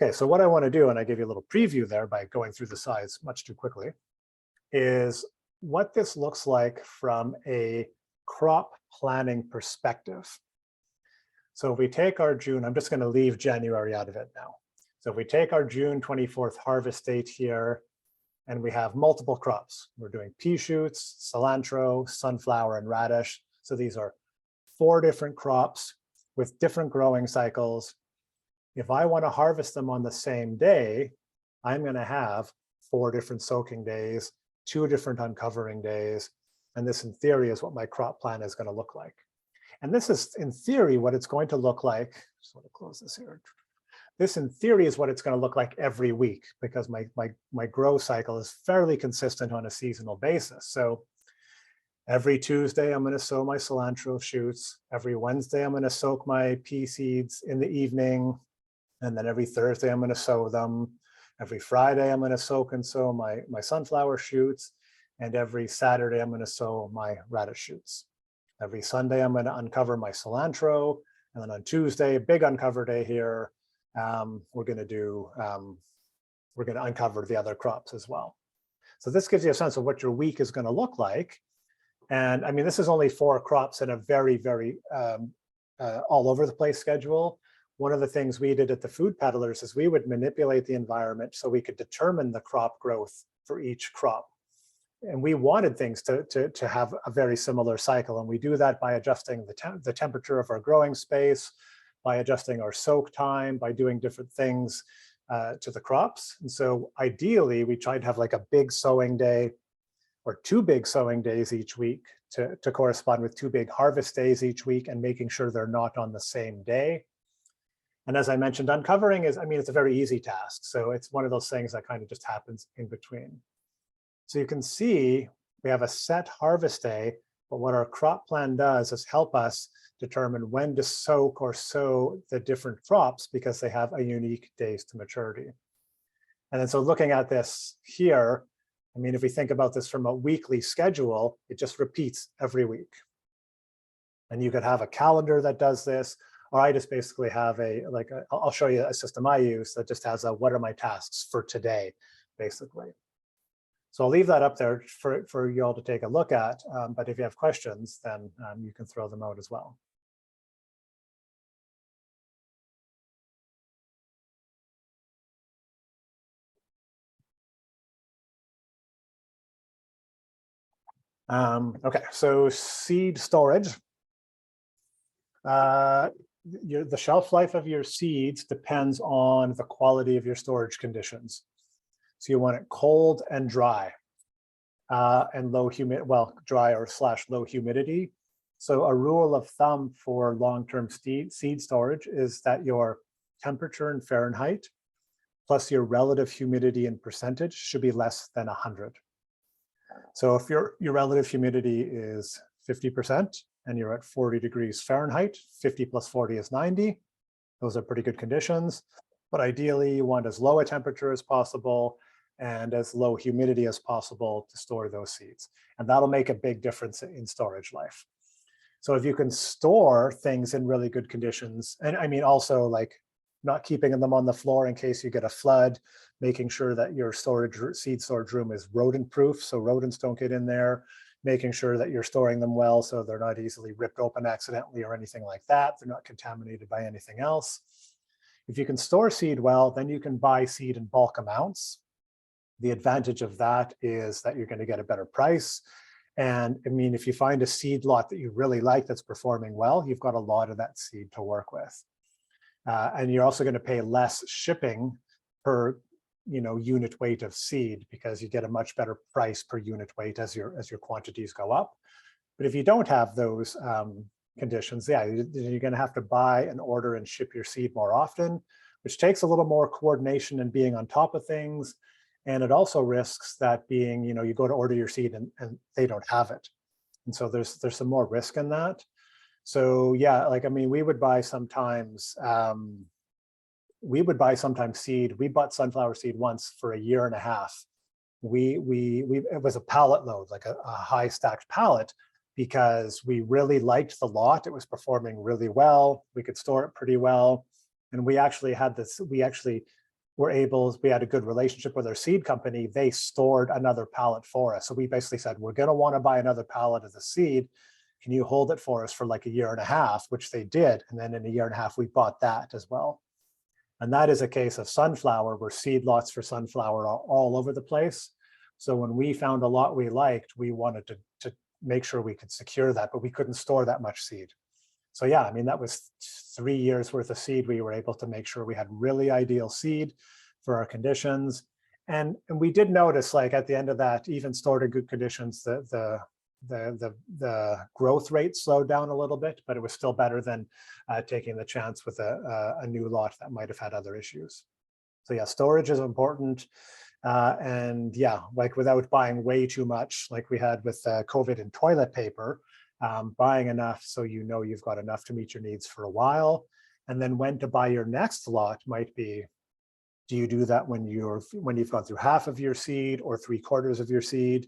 Okay, so what I want to do, and I gave you a little preview there by going through the slides much too quickly, is what this looks like from a crop planning perspective. So if we take our June, I'm just going to leave January out of it now. So if we take our June 24th harvest date here, and we have multiple crops. We're doing pea shoots, cilantro, sunflower, and radish. So these are 4 different crops with different growing cycles. If I want to harvest them on the same day, I'm going to have 4 different soaking days, 2 different uncovering days. And this, in theory, is what my crop plan is going to look like. And this is, in theory, what it's going to look like. Just want to close this here. This, in theory, is what it's going to look like every week, because my grow cycle is fairly consistent on a seasonal basis. So every Tuesday, I'm going to sow my cilantro shoots. Every Wednesday, I'm going to soak my pea seeds in the evening. And then every Thursday, I'm going to sow them. Every Friday, I'm going to soak and sow my sunflower shoots. And every Saturday, I'm going to sow my radish shoots. Every Sunday, I'm going to uncover my cilantro. And then on Tuesday, a big uncover day here, we're going to uncover the other crops as well. So this gives you a sense of what your week is going to look like. And I mean, this is only 4 crops in a very, very all over the place schedule. One of the things we did at the Food Peddlers is we would manipulate the environment so we could determine the crop growth for each crop. And we wanted things to have a very similar cycle. And we do that by adjusting the temperature of our growing space, by adjusting our soak time, by doing different things to the crops. And so ideally, we try to have like a big sowing day, or 2 big sowing days each week to correspond with 2 big harvest days each week, and making sure they're not on the same day. And as I mentioned, uncovering is, I mean, it's a very easy task. So it's one of those things that kind of just happens in between. So you can see we have a set harvest day, but what our crop plan does is help us determine when to soak or sow the different crops, because they have a unique days to maturity. And then so looking at this here, I mean, if we think about this from a weekly schedule, it just repeats every week. And you could have a calendar that does this, or I just basically have I'll show you a system I use that just has a, what are my tasks for today, basically. So I'll leave that up there for you all to take a look at. But if you have questions, then you can throw them out as well. Okay, so seed storage. The shelf life of your seeds depends on the quality of your storage conditions. So you want it cold and dry, and dry or / low humidity. So a rule of thumb for long-term seed storage is that your temperature in Fahrenheit plus your relative humidity in percentage should be less than 100. So if your relative humidity is 50% and you're at 40 degrees Fahrenheit, 50 plus 40 is 90. Those are pretty good conditions. But ideally, you want as low a temperature as possible and as low humidity as possible to store those seeds. And that'll make a big difference in storage life. So if you can store things in really good conditions, and I mean also like not keeping them on the floor in case you get a flood, making sure that your seed storage room is rodent proof so rodents don't get in there, making sure that you're storing them well so they're not easily ripped open accidentally or anything like that. They're not contaminated by anything else. If you can store seed well, then you can buy seed in bulk amounts. The advantage of that is that you're going to get a better price. And I mean, if you find a seed lot that you really like that's performing well, you've got a lot of that seed to work with. And you're also going to pay less shipping per unit weight of seed, because you get a much better price per unit weight as your quantities go up. But if you don't have those conditions, yeah, you're going to have to buy and order and ship your seed more often, which takes a little more coordination and being on top of things. And it also risks that being, you go to order your seed and they don't have it. And so there's some more risk in that. So yeah, like, I mean, we would buy sometimes seed. We bought sunflower seed once for a year and a half. It was a pallet load, like a high stacked pallet, because we really liked the lot. It was performing really well. We could store it pretty well. And we actually had we had a good relationship with our seed company. They stored another pallet for us. So we basically said, we're going to want to buy another pallet of the seed. Can you hold it for us for like a year and a half, which they did. And then in a year and a half, we bought that as well. And that is a case of sunflower, where seed lots for sunflower are all over the place. So when we found a lot we liked, we wanted to make sure we could secure that, but we couldn't store that much seed. So yeah, I mean, that was 3 years worth of seed. We were able to make sure we had really ideal seed for our conditions. And we did notice, like at the end of that, even stored in good conditions, the growth rate slowed down a little bit, but it was still better than taking the chance with a new lot that might have had other issues. So yeah, storage is important. And yeah, like without buying way too much, like we had with COVID and toilet paper, buying enough so you've got enough to meet your needs for a while. And then when to buy your next lot might be, do you do that when you've gone through half of your seed or 3/4 of your seed?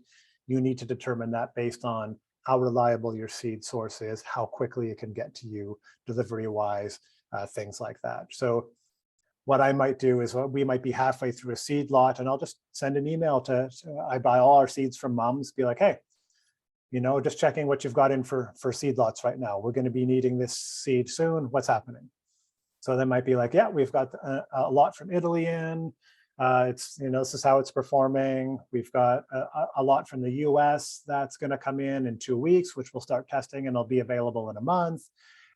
You need to determine that based on how reliable your seed source is, how quickly it can get to you delivery-wise, things like that. So what I might do is we might be halfway through a seed lot, and I'll just send an email I buy all our seeds from mums, be like, hey, just checking what you've got in for seed lots right now. We're going to be needing this seed soon. What's happening? So they might be like, yeah, we've got a lot from Italy in. This is how it's performing. We've got a lot from the US that's going to come in 2 weeks, which we'll start testing, and it'll be available in a month.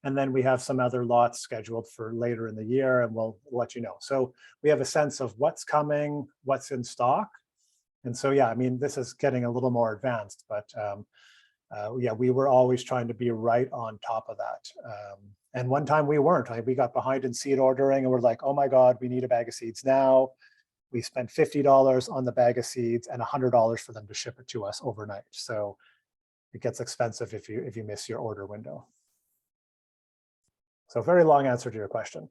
And then we have some other lots scheduled for later in the year, and we'll let you know. So we have a sense of what's coming, what's in stock. And so, yeah, I mean, this is getting a little more advanced, but yeah, we were always trying to be right on top of that. And one time we weren't. We got behind in seed ordering and we're like, oh my God, we need a bag of seeds now. We spent $50 on the bag of seeds and $100 for them to ship it to us overnight. So it gets expensive if you miss your order window. So very long answer to your question.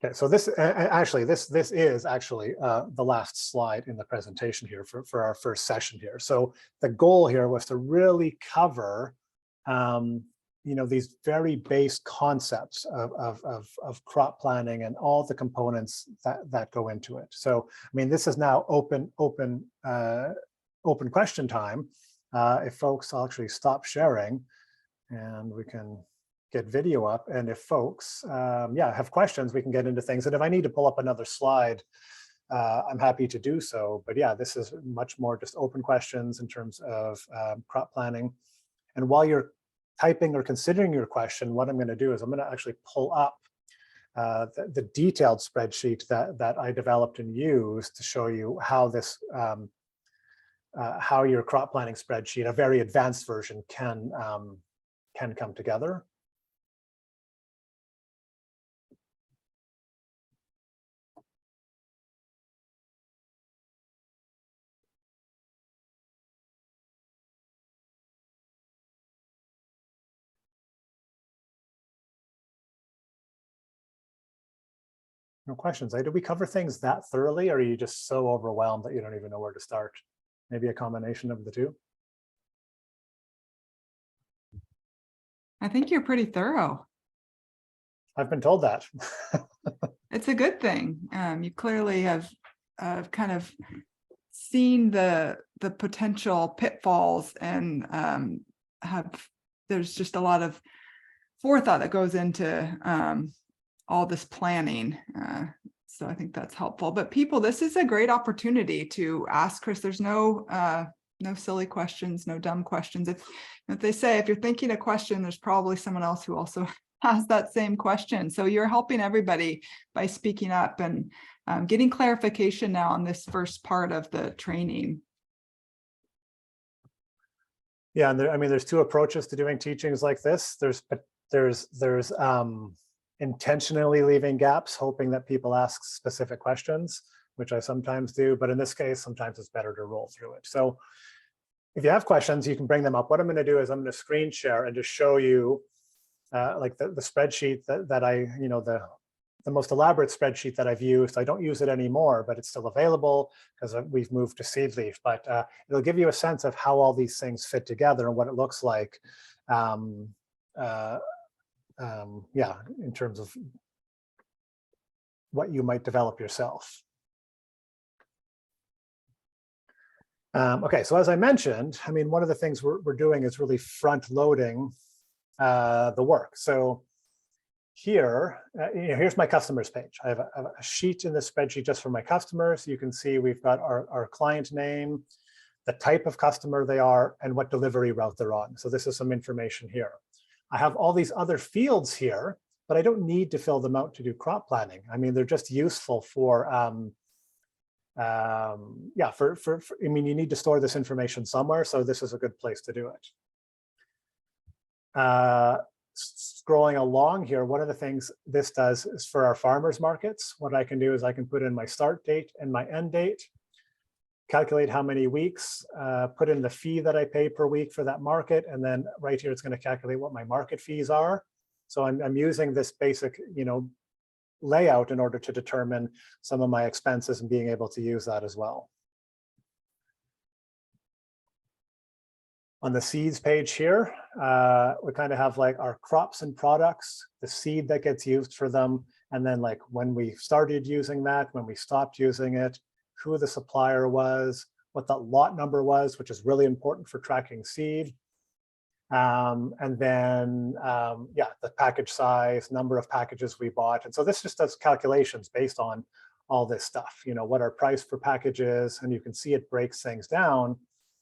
Okay, so this actually this is actually the last slide in the presentation here for our first session here. So the goal here was to really cover you know, these very base concepts of crop planning and all the components that go into it. So I mean, this is now open question time. If folks, I'll actually stop sharing and we can get video up. And if folks, yeah, have questions, we can get into things. And if I need to pull up another slide, I'm happy to do so. But yeah, this is much more just open questions in terms of crop planning. And while you're typing or considering your question, what I'm going to do is I'm going to actually pull up the detailed spreadsheet that I developed and used to show you how this, how your crop planning spreadsheet, a very advanced version, can come together. No questions. Did we cover things that thoroughly, or are you just so overwhelmed that you don't even know where to start? Maybe a combination of the two? I think you're pretty thorough. I've been told that. It's a good thing. You clearly have kind of seen the potential pitfalls and there's just a lot of forethought that goes into all this planning. So I think that's helpful. But people, this is a great opportunity to ask Chris. There's no silly questions, no dumb questions. If they say, if you're thinking a question, there's probably someone else who also has that same question. So you're helping everybody by speaking up and getting clarification now on this first part of the training. Yeah, and I mean, there's two approaches to doing teachings like this. There's intentionally leaving gaps, hoping that people ask specific questions, which I sometimes do. But in this case, sometimes it's better to roll through it. So if you have questions, you can bring them up. What I'm going to do is I'm going to screen share and just show you like the spreadsheet that I, you know, the most elaborate spreadsheet that I've used. I don't use it anymore, but it's still available because we've moved to Seedleaf. But it'll give you a sense of how all these things fit together and what it looks like. Yeah, in terms of what you might develop yourself. Okay, so as I mentioned, I mean, one of the things we're doing is really front loading the work. So here, you know, here's my customers page. I have a sheet in this spreadsheet just for my customers. You can see we've got our client name, the type of customer they are, and what delivery route they're on. So this is some information here. I have all these other fields here, but I don't need to fill them out to do crop planning. I mean, they're just useful for, yeah, I mean, you need to store this information somewhere, so this is a good place to do it. Scrolling along here, one of the things this does is for our farmers markets. What I can do is I can put in my start date and my end date, calculate how many weeks, put in the fee that I pay per week for that market, and then right here it's going to calculate what my market fees are. So I'm using this basic, you know, layout in order to determine some of my expenses and being able to use that as well. On the seeds page here, we kind of have like our crops and products, the seed that gets used for them, and then like when we started using that, when we stopped using it, who the supplier was, what the lot number was, which is really important for tracking seed. And then, yeah, the package size, number of packages we bought. And so this just does calculations based on all this stuff, what our price per package is, and you can see it breaks things down.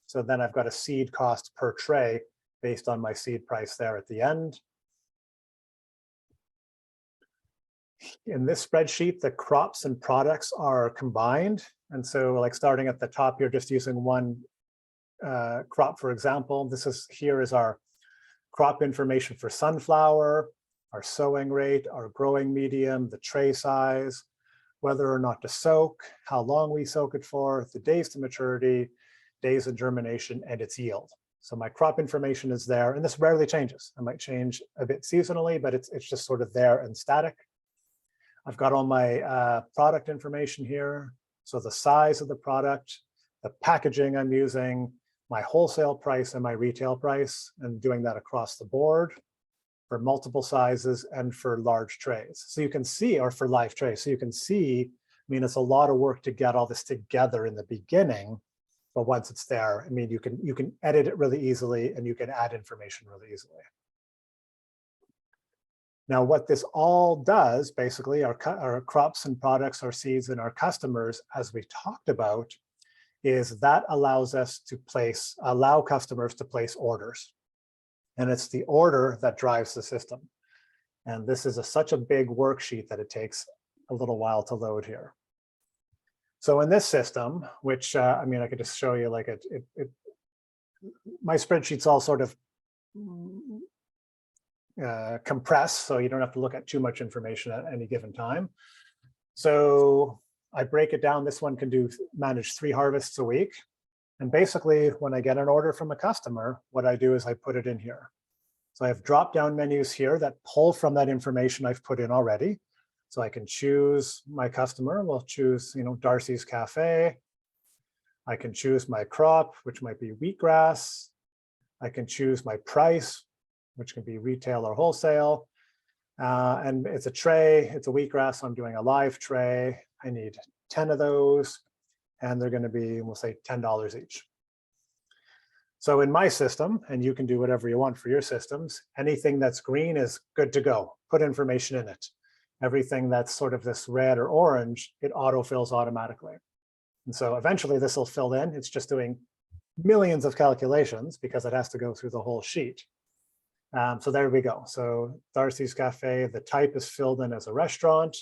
So then I've got a seed cost per tray based on my seed price there at the end. In this spreadsheet, the crops and products are combined. And so like starting at the top here, just using one crop, for example, here is our crop information for sunflower, our sowing rate, our growing medium, the tray size, whether or not to soak, how long we soak it for, the days to maturity, days of germination, and its yield. So my crop information is there, and this rarely changes. It might change a bit seasonally, but it's just sort of there and static. I've got all my product information here. So the size of the product, the packaging I'm using, my wholesale price and my retail price, and doing that across the board for multiple sizes and for large trays. So you can see, or for live trays, so you can see, it's a lot of work to get all this together in the beginning, but once it's there, you can edit it really easily and you can add information really easily. Now, what this all does, basically, our crops and products, our seeds, and our customers, as we talked about, is that allows us to allow customers to place orders. And it's the order that drives the system. And this is such a big worksheet that it takes a little while to load here. So in this system, which, I could just show you, like my spreadsheet's all sort of compressed, so you don't have to look at too much information at any given time. So I break it down. This one can manage 3 harvests a week. And basically, when I get an order from a customer, what I do is I put it in here. So I have drop-down menus here that pull from that information I've put in already. So I can choose my customer. We'll choose, Darcy's Cafe. I can choose my crop, which might be wheatgrass. I can choose my price, which can be retail or wholesale. And it's a tray, it's a wheatgrass, so I'm doing a live tray. I need 10 of those, and they're gonna be, we'll say $10 each. So in my system, and you can do whatever you want for your systems, anything that's green is good to go. Put information in it. Everything that's sort of this red or orange, it autofills automatically. And so eventually this will fill in. It's just doing millions of calculations because it has to go through the whole sheet. So there we go. So Darcy's Cafe, the type is filled in as a restaurant.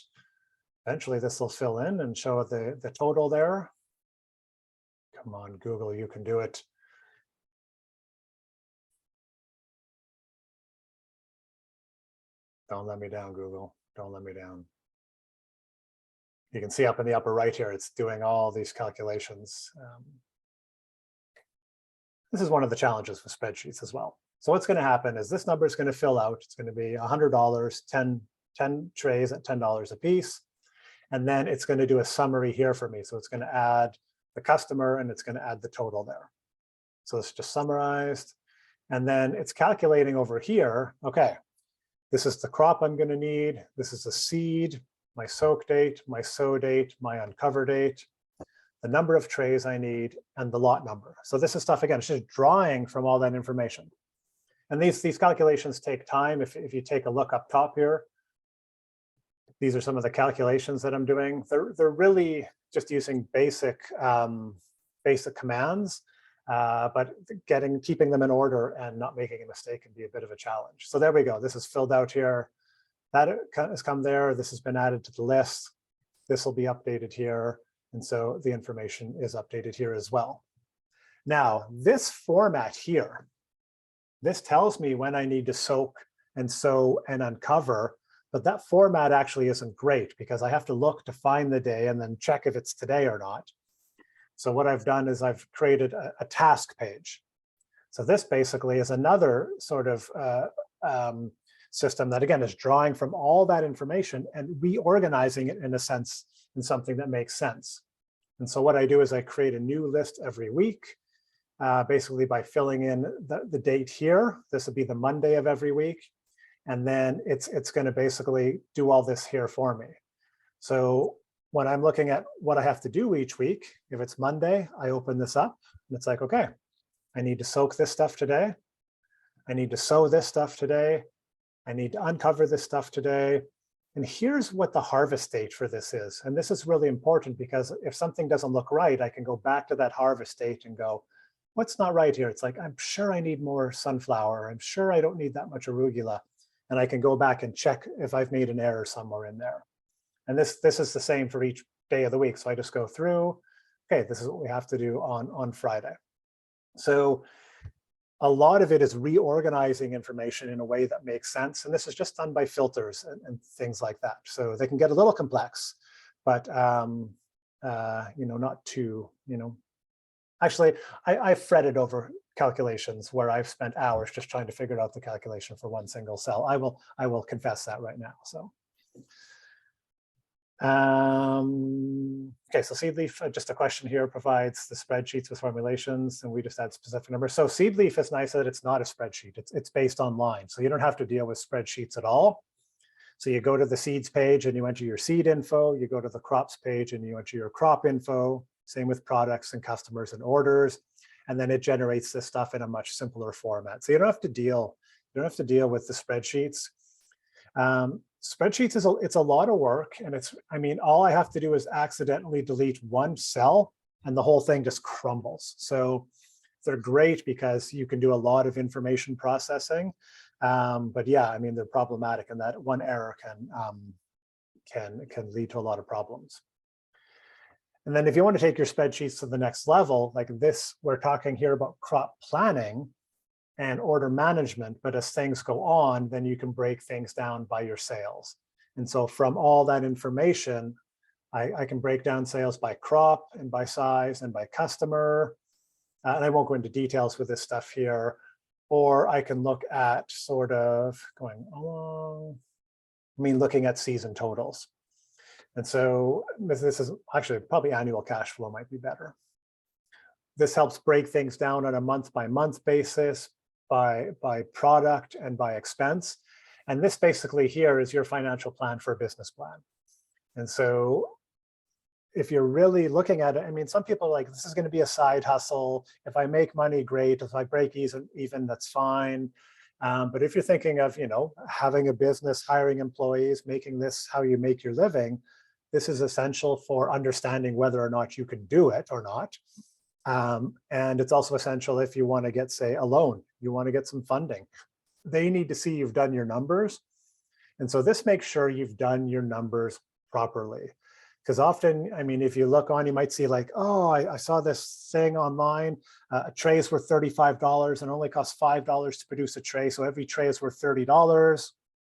Eventually this will fill in and show the total there. Come on, Google, you can do it. Don't let me down, Google. Don't let me down. You can see up in the upper right here, it's doing all these calculations. This is one of the challenges with spreadsheets as well. So what's going to happen is this number is going to fill out. It's going to be $100, 10 trays at $10 a piece. And then it's going to do a summary here for me. So it's going to add the customer and it's going to add the total there. So it's just summarized. And then it's calculating over here. Okay, this is the crop I'm going to need. This is the seed, my soak date, my sow date, my uncover date, the number of trays I need, and the lot number. So this is stuff, again, it's just drawing from all that information. And these calculations take time. If you take a look up top here, these are some of the calculations that I'm doing. They're really just using basic commands, but keeping them in order and not making a mistake can be a bit of a challenge. So there we go. This is filled out here. That has come there. This has been added to the list. This will be updated here. And so the information is updated here as well. Now, this format here, this tells me when I need to soak and sow and uncover, but that format actually isn't great because I have to look to find the day and then check if it's today or not. So what I've done is I've created a task page. So this basically is another sort of system that, again, is drawing from all that information and reorganizing it in a sense, in something that makes sense. And so what I do is I create a new list every week, basically by filling in the date here. This would be the Monday of every week. And then it's going to basically do all this here for me. So when I'm looking at what I have to do each week, if it's Monday, I open this up and it's like, okay, I need to soak this stuff today. I need to sow this stuff today. I need to uncover this stuff today. And here's what the harvest date for this is. And this is really important because if something doesn't look right, I can go back to that harvest date and go, what's not right here? It's like, I'm sure I need more sunflower. I'm sure I don't need that much arugula. And I can go back and check if I've made an error somewhere in there. And this is the same for each day of the week. So I just go through, okay, this is what we have to do on Friday. So a lot of it is reorganizing information in a way that makes sense. And this is just done by filters and things like that. So they can get a little complex, but not too, actually, I've fretted over calculations where I've spent hours just trying to figure out the calculation for one single cell. I will confess that right now. So. Okay, so Seedleaf, just a question here, provides the spreadsheets with formulations, and we just add specific numbers. So Seedleaf is nice that it's not a spreadsheet. It's based online, so you don't have to deal with spreadsheets at all. So you go to the seeds page and you enter your seed info. You go to the crops page and you enter your crop info. Same with products and customers and orders, and then it generates this stuff in a much simpler format. So you don't have to deal with the spreadsheets. Spreadsheets it's a lot of work, and all I have to do is accidentally delete one cell and the whole thing just crumbles. So they're great because you can do a lot of information processing. But yeah, they're problematic, and that one error can lead to a lot of problems. And then if you want to take your spreadsheets to the next level, like this, we're talking here about crop planning and order management, but as things go on, then you can break things down by your sales. And so from all that information, I can break down sales by crop and by size and by customer. And I won't go into details with this stuff here. Or I can look at sort of going along, looking at season totals. And so this is actually probably annual cash flow might be better. This helps break things down on a month-by-month basis, by product and by expense. And this basically here is your financial plan for a business plan. And so if you're really looking at it, some people are like, this is going to be a side hustle. If I make money, great. If I break even, that's fine. But if you're thinking of, having a business, hiring employees, making this how you make your living, this is essential for understanding whether or not you can do it or not. And it's also essential if you want to get, say, a loan, you want to get some funding. They need to see you've done your numbers. And so this makes sure you've done your numbers properly. Because often, if you look on, you might see like, oh, I saw this thing online, a tray is worth $35 and only costs $5 to produce a tray. So every tray is worth $30.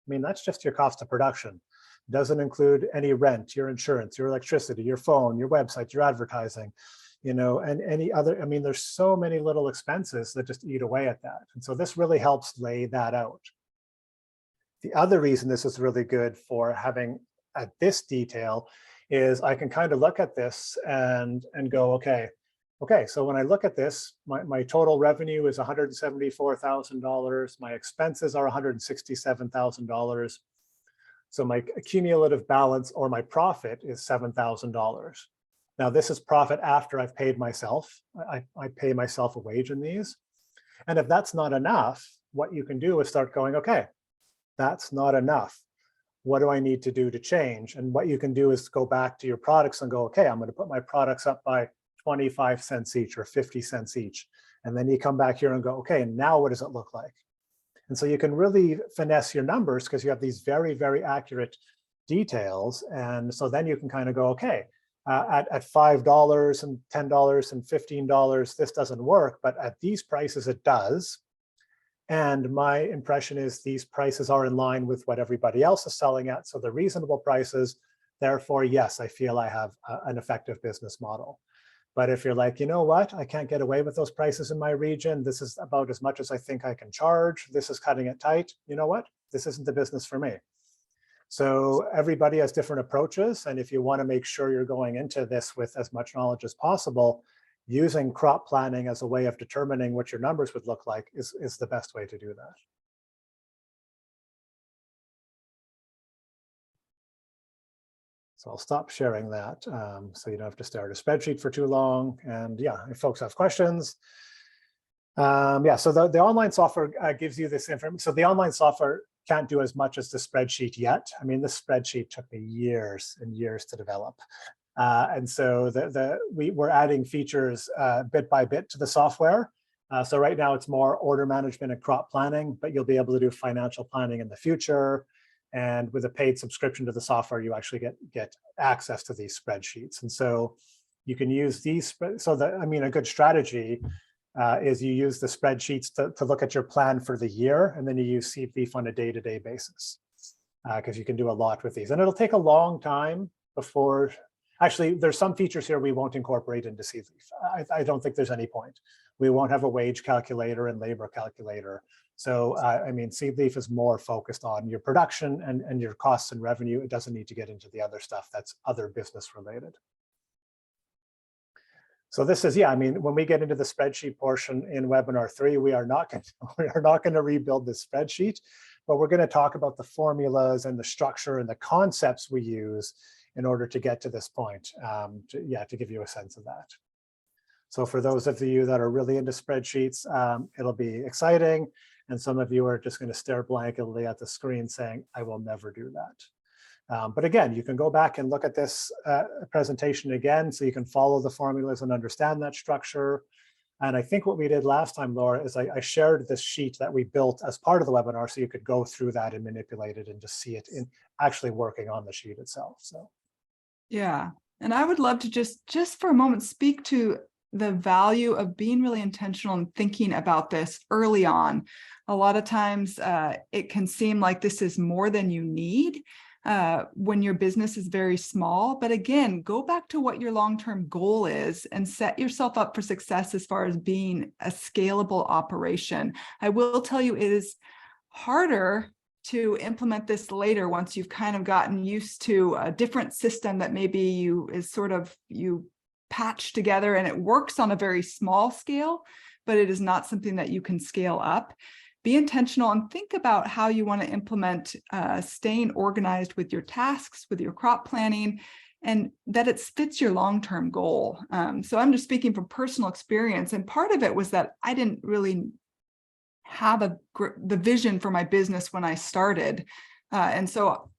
That's just your cost of production. It doesn't include any rent, your insurance, your electricity, your phone, your website, your advertising. And any other, there's so many little expenses that just eat away at that. And so this really helps lay that out. The other reason this is really good for having at this detail is I can kind of look at this and go, okay, so when I look at this, my total revenue is $174,000. My expenses are $167,000. So my cumulative balance or my profit is $7,000. Now, this is profit after I've paid myself. I pay myself a wage in these. And if that's not enough, what you can do is start going, okay, that's not enough. What do I need to do to change? And what you can do is go back to your products and go, okay, I'm going to put my products up by 25 cents each or 50 cents each. And then you come back here and go, okay, now what does it look like? And so you can really finesse your numbers because you have these very, very accurate details. And so then you can kind of go, okay, at $5 and $10 and $15, this doesn't work, but at these prices, it does. And my impression is these prices are in line with what everybody else is selling at. So they're reasonable prices. Therefore, yes, I feel I have an effective business model. But if you're like, you know what, I can't get away with those prices in my region. This is about as much as I think I can charge. This is cutting it tight. You know what? This isn't the business for me. So everybody has different approaches. And if you want to make sure you're going into this with as much knowledge as possible, using crop planning as a way of determining what your numbers would look like is the best way to do that. So I'll stop sharing that so you don't have to stare at a spreadsheet for too long. And yeah, if folks have questions, Yeah, so the online software gives you this information. So the online software can't do as much as the spreadsheet yet. I mean, this spreadsheet took me years and years to develop. And so we're adding features bit by bit to the software. So right now it's more order management and crop planning, but you'll be able to do financial planning in the future. And with a paid subscription to the software, you actually get access to these spreadsheets. And so you can use these. So I mean, a good strategy is you use the spreadsheets to look at your plan for the year, and then you use Seedleaf on a day-to-day basis, because you can do a lot with these. And it'll take a long time before, actually, there's some features here we won't incorporate into Seedleaf. I don't think there's any point. We won't have a wage calculator and labor calculator. So, I mean, Seedleaf is more focused on your production and your costs and revenue. It doesn't need to get into the other stuff that's other business related. So this is, yeah, I mean, when we get into the spreadsheet portion in webinar 3, we are not going to rebuild this spreadsheet, but we're going to talk about the formulas and the structure and the concepts we use in order to get to this point, to give you a sense of that. So for those of you that are really into spreadsheets, it'll be exciting. And some of you are just going to stare blankly at the screen saying, I will never do that. But again, you can go back and look at this presentation again, so you can follow the formulas and understand that structure. And I think what we did last time, Laura, is I shared this sheet that we built as part of the webinar, so you could go through that and manipulate it and just see it in actually working on the sheet itself. So, yeah. And I would love to just for a moment speak to the value of being really intentional and thinking about this early on. A lot of times it can seem like this is more than you need when your business is very small. But again, go back to what your long-term goal is and set yourself up for success as far as being a scalable operation. I will tell you, it is harder to implement this later once you've kind of gotten used to a different system that maybe you patch together and it works on a very small scale, but it is not something that you can scale up. Be intentional and think about how you want to implement staying organized with your tasks, with your crop planning, and that it fits your long-term goal. So I'm just speaking from personal experience. And part of it was that I didn't really have the vision for my business when I started. And so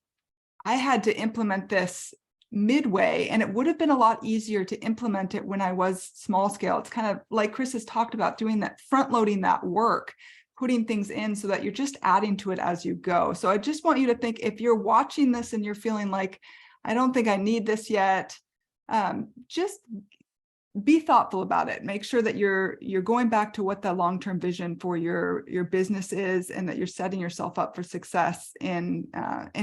I had to implement this midway, and it would have been a lot easier to implement it when I was small scale. It's kind of like Chris has talked about, doing that, front loading that work, putting things in so that you're just adding to it as you go. So I just want you to think, if you're watching this and you're feeling like, I don't think I need this yet, just be thoughtful about it. Make sure that you're going back to what the long-term vision for your business is, and that you're setting yourself up for success in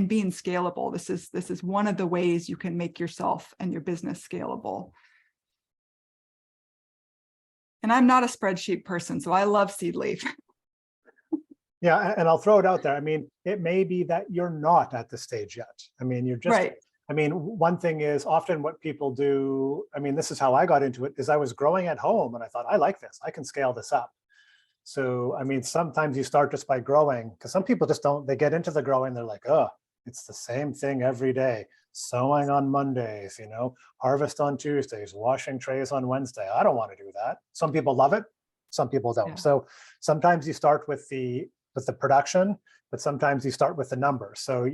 being scalable. This is one of the ways you can make yourself and your business scalable. And I'm not a spreadsheet person, so I love Seedleaf. Yeah, and I'll throw it out there. I mean, it may be that you're not at the stage yet. I mean, you're just, right. I mean, one thing is often what people do, I mean, this is how I got into it, is I was growing at home and I thought, I like this, I can scale this up. So, I mean, sometimes you start just by growing, because some people just don't, they get into the growing, they're like, oh, it's the same thing every day. Sowing on Mondays, harvest on Tuesdays, washing trays on Wednesday. I don't want to do that. Some people love it, some people don't. Yeah. So sometimes you start with the production, but sometimes you start with the numbers. So,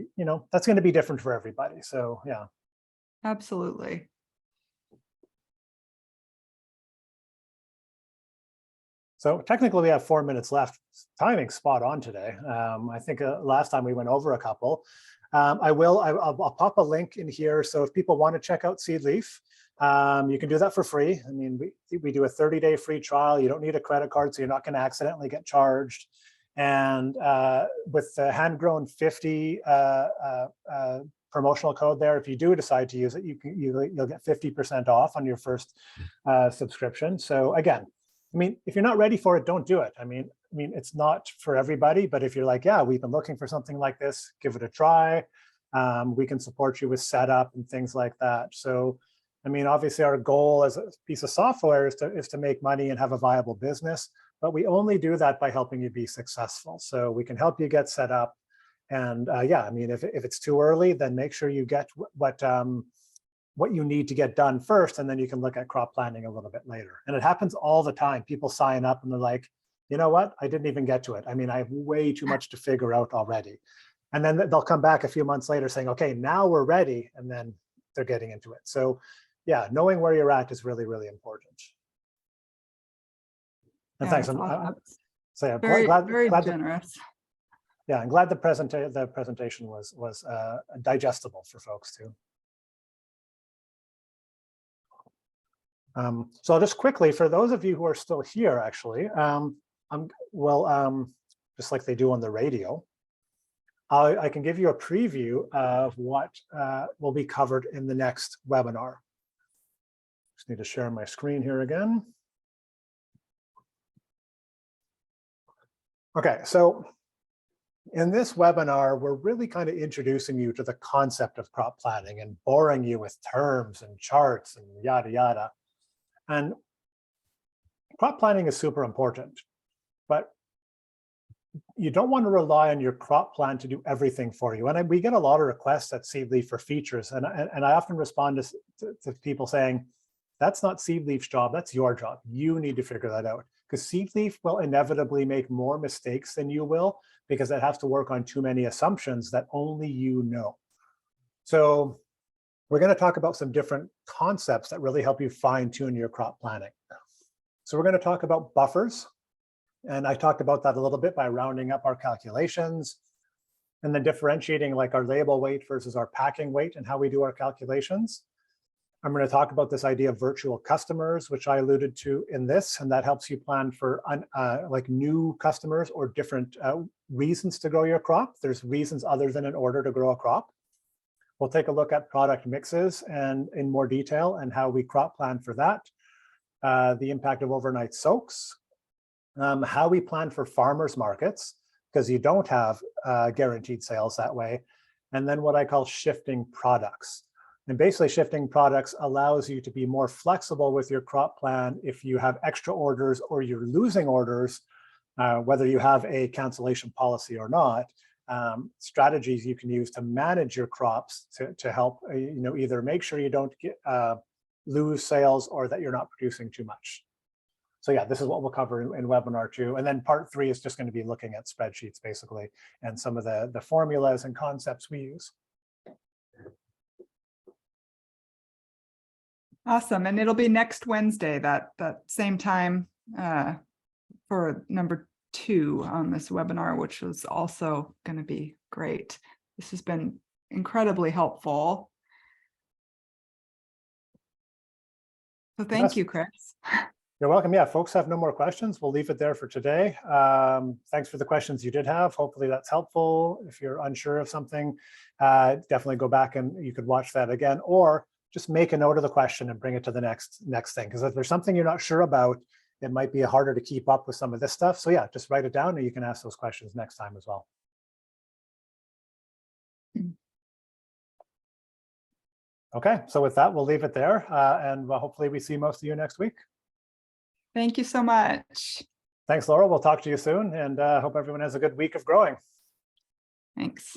that's going to be different for everybody. So, yeah. Absolutely. So technically we have 4 minutes left. Timing spot on today. I think last time we went over a couple. I'll pop a link in here. So if people want to check out Seedleaf, you can do that for free. I mean, we do a 30-day free trial. You don't need a credit card, so you're not going to accidentally get charged. And with the Handgrown 50 promotional code there, if you do decide to use it, you'll get 50% off on your first subscription. So again, I mean, if you're not ready for it, don't do it. I mean, it's not for everybody, but if you're like, yeah, we've been looking for something like this, give it a try. We can support you with setup and things like that. So, I mean, obviously our goal as a piece of software is to make money and have a viable business, but we only do that by helping you be successful. So we can help you get set up. And yeah, I mean, if it's too early, then make sure you get what you need to get done first, and then you can look at crop planning a little bit later. And it happens all the time. People sign up and they're like, you know what, I didn't even get to it. I mean, I have way too much to figure out already. And then they'll come back a few months later saying, okay, now we're ready. And then they're getting into it. So yeah, knowing where you're at is really, really important. And Yeah, thanks. that's awesome. So yeah, Very, glad very the, generous. yeah, I'm glad the presentation was digestible for folks too. So I'll just quickly, for those of you who are still here, actually, just like they do on the radio, I can give you a preview of what will be covered in the next webinar. Just need to share my screen here again. Okay, so in this webinar, we're really kind of introducing you to the concept of crop planning and boring you with terms and charts and yada, yada. And crop planning is super important, but you don't want to rely on your crop plan to do everything for you. And we get a lot of requests at Seedleaf for features. And I often respond to people saying, that's not Seedleaf's job, that's your job. You need to figure that out. Because Seedleaf will inevitably make more mistakes than you will, because it has to work on too many assumptions that only you know. So we're going to talk about some different concepts that really help you fine tune your crop planning. So we're going to talk about buffers. And I talked about that a little bit by rounding up our calculations and then differentiating like our label weight versus our packing weight and how we do our calculations. I'm going to talk about this idea of virtual customers, which I alluded to in this, and that helps you plan for like new customers or different reasons to grow your crop. There's reasons other than in order to grow a crop. We'll take a look at product mixes and in more detail and how we crop plan for that. The impact of overnight soaks, how we plan for farmers markets, because you don't have guaranteed sales that way. And then what I call shifting products. And basically shifting products allows you to be more flexible with your crop plan if you have extra orders or you're losing orders, whether you have a cancellation policy or not. Strategies you can use to manage your crops to help either make sure you don't lose sales or that you're not producing too much. So yeah, this is what we'll cover in webinar 2. And then part 3 is just going to be looking at spreadsheets basically and some of the formulas and concepts we use. Awesome. And it'll be next Wednesday, that same time for number 2 on this webinar, which was also going to be great. This has been incredibly helpful. So thank you, Chris. You're welcome. Yeah, folks have no more questions. We'll leave it there for today. Thanks for the questions you did have. Hopefully that's helpful. If you're unsure of something, definitely go back and you could watch that again, or just make a note of the question and bring it to the next thing. Because if there's something you're not sure about, it might be harder to keep up with some of this stuff. So yeah, just write it down and you can ask those questions next time as well. Okay, so with that, we'll leave it there. And hopefully we see most of you next week. Thank you so much. Thanks, Laura. We'll talk to you soon and hope everyone has a good week of growing. Thanks.